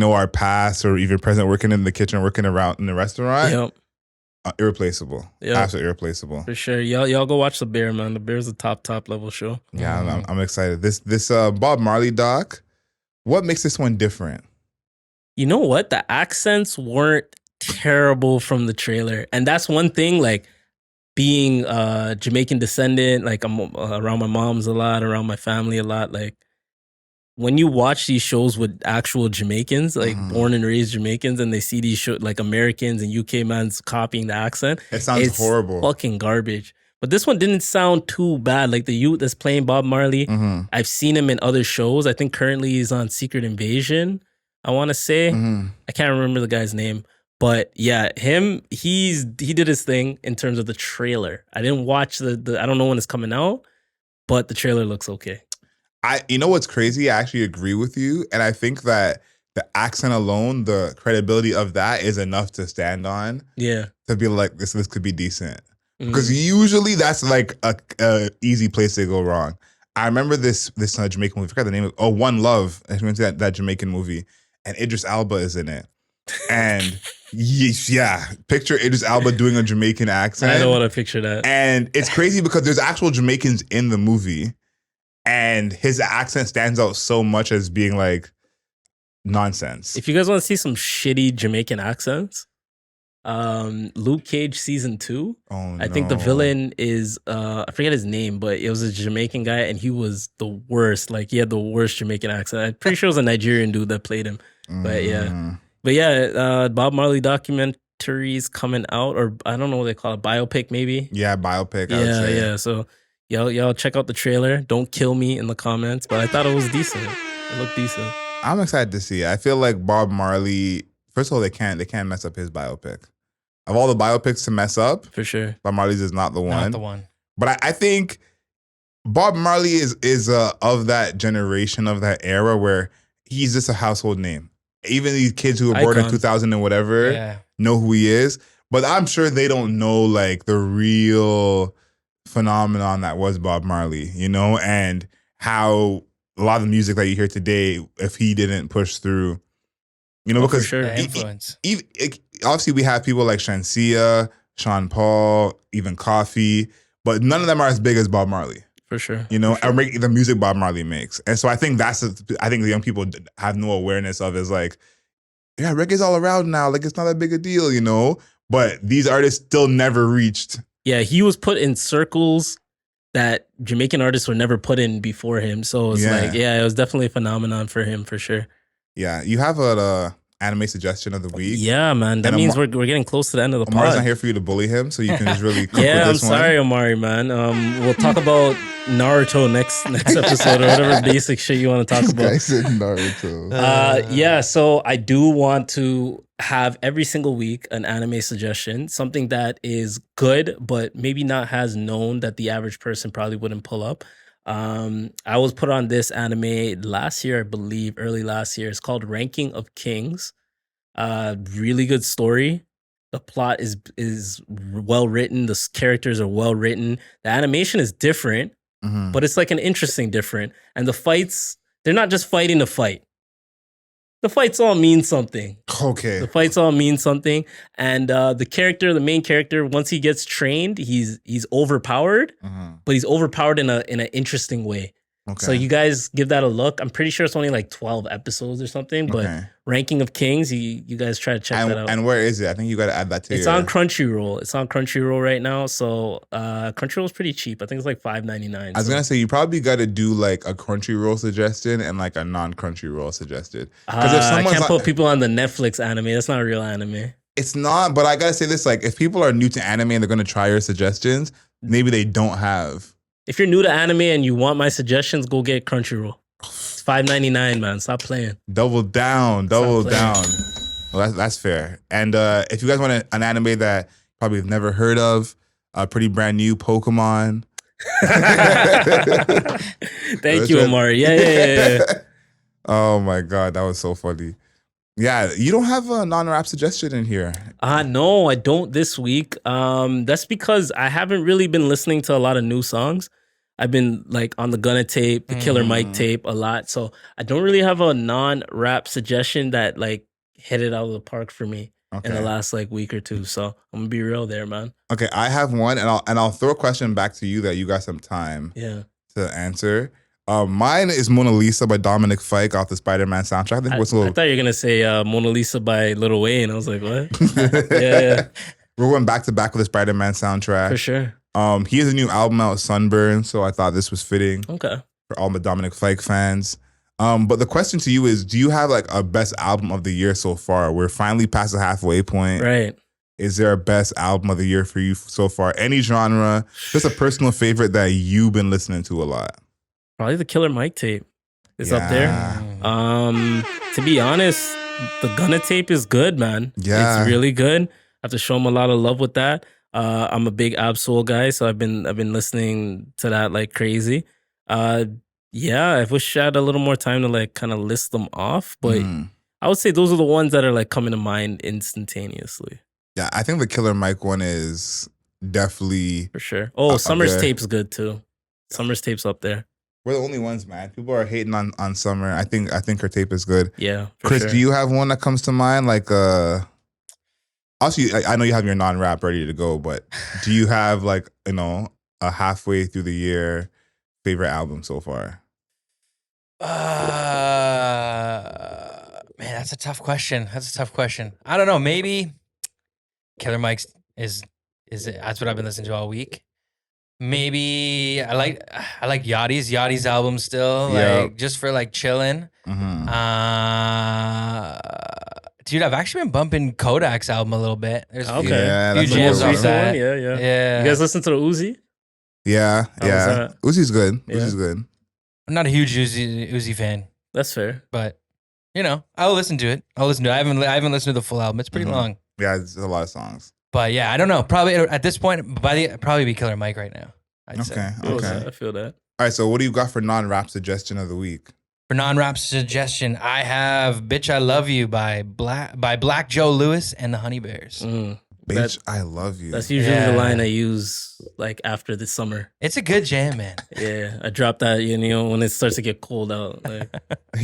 our past or even present, working in the kitchen, working around in the restaurant. Irreplaceable. Absolutely irreplaceable. For sure. Y'all go watch The Bear, man. The Bear's a top level show. Yeah, I'm excited. This Bob Marley doc, what makes this one different? You know what? The accents weren't terrible from the trailer. And that's one thing, like being Jamaican descendant, like I'm around my moms a lot, around my family a lot. Like when you watch these shows with actual Jamaicans, like born and raised Jamaicans, and they see these shows like Americans and UK mans copying the accent, it sounds horrible. Fucking garbage. But this one didn't sound too bad. Like the youth that's playing Bob Marley, I've seen him in other shows. I think currently he's on Secret Invasion, I want to say. I can't remember the guy's name. But yeah, he did his thing in terms of the trailer. I didn't watch the I don't know when it's coming out, but the trailer looks okay. You know what's crazy? I actually agree with you. And I think that the accent alone, the credibility of that is enough to stand on. Yeah. To be like, this could be decent. Because usually that's like a easy place to go wrong. I remember this Jamaican movie, I forgot the name of it. One Love. I went to that Jamaican movie. And Idris Elba is in it. And picture Idris Elba doing a Jamaican accent. I don't want to picture that. And it's crazy because there's actual Jamaicans in the movie. And his accent stands out so much as being like nonsense. If you guys want to see some shitty Jamaican accents, Luke Cage season 2. I think the villain is I forget his name, but it was a Jamaican guy, and he was the worst. Like he had the worst Jamaican accent. I'm pretty sure it was a Nigerian dude that played him. But yeah, Bob Marley documentaries coming out, or I don't know what they call it, biopic maybe. Yeah, biopic. I would Yeah, say. yeah. So y'all check out the trailer. Don't kill me in the comments, but I thought it was decent. It looked decent. I'm excited to see it. I feel like Bob Marley. First of all, they can't mess up his biopic. Of all the biopics to mess up, For sure. Bob Marley's is not the one. Not the one. But I think Bob Marley is of that generation, of that era where he's just a household name. Even these kids who were born in Icon. 2000 and whatever Yeah. know who he is. But I'm sure they don't know like the real phenomenon that was Bob Marley, you know, and how a lot of the music that you hear today, if he didn't push through, you know, Oh, for because sure. The influence. obviously we have people like Shansia, Sean Paul, even Coffee, but none of them are as big as Bob Marley. For sure. You know, For sure. and make the music Bob Marley makes. And so I think I think the young people have no awareness of is like, yeah, reggae's all around now. Like it's not that big a deal, you know? But these artists still never reached. Yeah, he was put in circles that Jamaican artists were never put in before him. So it's like, it was definitely a phenomenon for him for sure. Yeah, you have an anime suggestion of the week. Yeah, man. That And means we're getting close to the end of the Amari's pod. not here for you to bully him, so you can just really cook Yeah, with I'm this sorry, one. Amari, man. We'll talk about Naruto next episode or whatever basic shit you want to talk about. said Naruto. Yeah, so I do want to have every single week an anime suggestion, something that is good, but maybe not as known that the average person probably wouldn't pull up. I was put on this anime last year, I believe, early last year. It's called Ranking of Kings. Really good story. The plot is well written. The characters are well written. The animation is different, but it's like an interesting different. And the fights, they're not just fighting to fight. The fights all mean something. Okay. The fights all mean something. And the main character, once he gets trained, he's overpowered, but he's overpowered in an interesting way. Okay. So you guys give that a look. I'm pretty sure it's only like 12 episodes or something, but Ranking of Kings, you guys try to check that out. And where is it? I think you got to add that to It's on Crunchyroll. It's on Crunchyroll right now. So Crunchyroll's pretty cheap. I think it's like $5.99. I was gonna say you probably got to do like a Crunchyroll suggestion and like a non-Crunchyroll suggestion. Because if I someone's can't put people on the Netflix anime. That's not a real anime. it's not. But I gotta say this: like, if people are new to anime and they're gonna try your suggestions, maybe they don't have. If you're new to anime and you want my suggestions, go get Crunchyroll. It's $5.99, man. Stop playing. Double down. Well, that's fair. And if you guys want an anime that you probably have never heard of, pretty brand new, Pokemon. Thank you, Amari. Yeah. Oh my God, that was so funny. Yeah, you don't have a non-rap suggestion in here. No, I don't this week. That's because I haven't really been listening to a lot of new songs. I've been like on the Gunna tape, the Killer Mike tape a lot. So I don't really have a non-rap suggestion that like hit it out of the park for me in the last like week or two. So I'm gonna be real there, man. Okay, I have one, and I'll throw a question back to you that you got some time to answer. Mine is Mona Lisa by Dominic Fike off the Spider-Man soundtrack. I thought you were gonna say Mona Lisa by Lil Wayne. I was like, what? yeah. We went back to back with the Spider-Man soundtrack. For sure. He has a new album out, Sunburn, so I thought this was fitting. Okay. For all the Dominic Fike fans. But the question to you is, do you have like a best album of the year so far? We're finally past the halfway point. Right. Is there a best album of the year for you so far? Any genre? Just a personal favorite that you've been listening to a lot? Probably the Killer Mike tape is up there. To be honest, the Gunna tape is good, man. Yeah. It's really good. I have to show him a lot of love with that. I'm a big Absol guy, so I've been listening to that like crazy. I wish I had a little more time to like kind of list them off, but I would say those are the ones that are like coming to mind instantaneously. Yeah, I think the Killer Mike one is definitely for sure. Oh, Summer's tape's good too. Summer's tape's up there. We're the only ones, man. People are hating on Summer. I think her tape is good. Yeah, Chris, sure. do you have one that comes to mind? Like, also, I know you have your non-rap ready to go, but do you have like, you know, a halfway through the year favorite album so far? Man, that's a tough question. I don't know. Maybe Killer Mike's is that's what I've been listening to all week. Maybe I like Yachty's album still, like just for like chilling. Dude, I've actually been bumping Kodak's album a little bit. There's Okay. Yeah, few that's a jams good off one. that. Yeah. Yeah. You guys listen to the Uzi? Yeah, How was that? Uzi's good. Yeah. Uzi's good. I'm not a huge Uzi fan, That's fair. but I'll listen to it. I haven't listened to the full album. It's pretty Mhm. long. Yeah, it's a lot of songs. But yeah, I don't know. Probably at this point, probably be Killer Mike right now. I'd say. Okay. I feel that. All right, so what do you got for non-rap suggestion of the week? For non-rap suggestion, I have "Bitch I Love You" by Black Joe Lewis and the Honey Bears. Bitch, I love you. That's usually the line I use like after the summer. It's a good jam, man. Yeah, I drop that, when it starts to get cold out. Like,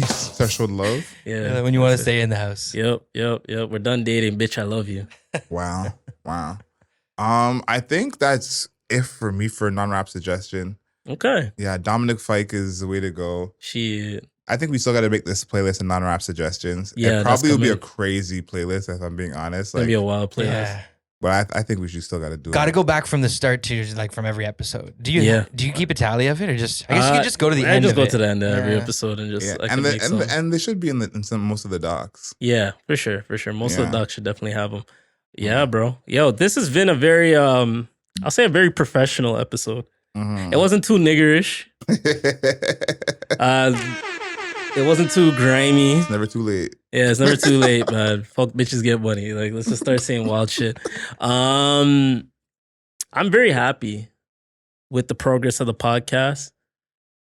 Special love. yeah, When you want to stay in the house. Yep. We're done dating, bitch. I love you. Wow. I think that's it for me for non-rap suggestion. Okay. Yeah, Dominic Fike is the way to go. Shit. I think we still got to make this playlist of non-rap suggestions. Yeah, it that's probably will be a coming. crazy playlist if I'm being honest. It's gonna be a wild playlist. Yeah. But I think we should still got to do Got to it. go back from the start to like from every episode. Do you Yeah. do you keep a tally of it or just? I guess you can just go to the I end. just of go it. to the end of every Yeah. episode and just Yeah, I can make some. and they should be in some most of the docs. Yeah, for sure. Most of Yeah. the docs should definitely have them. Yeah, bro. Yo, this has been a very I'll say a very professional episode. Mhm. It wasn't too niggerish. It wasn't too grimy. It's never too late. Yeah, it's never too late, man. Fuck bitches get money. Like, let's just start saying wild shit. I'm very happy with the progress of the podcast.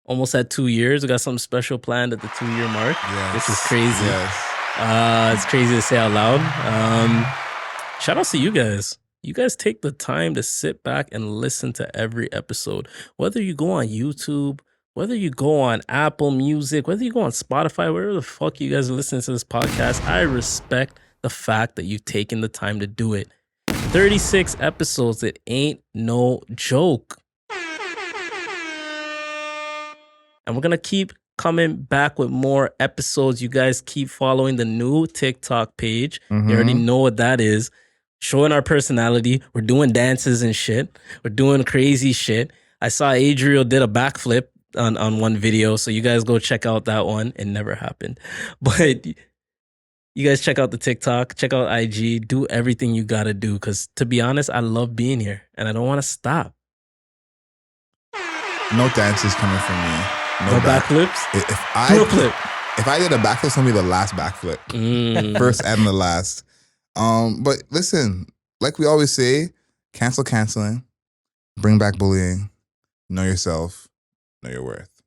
Almost at 2 years. We got something special planned at the 2-year mark. Yes. This is crazy. Yes. It's crazy to say out loud. Shout out to you guys. You guys take the time to sit back and listen to every episode. Whether you go on YouTube, whether you go on Apple Music, whether you go on Spotify, wherever the fuck you guys are listening to this podcast, I respect the fact that you've taken the time to do it. 36 episodes, it ain't no joke. And we're going to keep coming back with more episodes. You guys keep following the new TikTok page. You already know what that is. Showing our personality. We're doing dances and shit. We're doing crazy shit. I saw Adriel did a backflip on one video, so you guys go check out that one. It never happened. But you guys check out the TikTok, check out IG, do everything you gotta do. Because to be honest, I love being here and I don't want to stop. No dances coming from me. No backflips? If I did a backflip, it's gonna be the last backflip. First and the last. But listen, like we always say, cancel canceling, bring back bullying, know yourself, know your worth.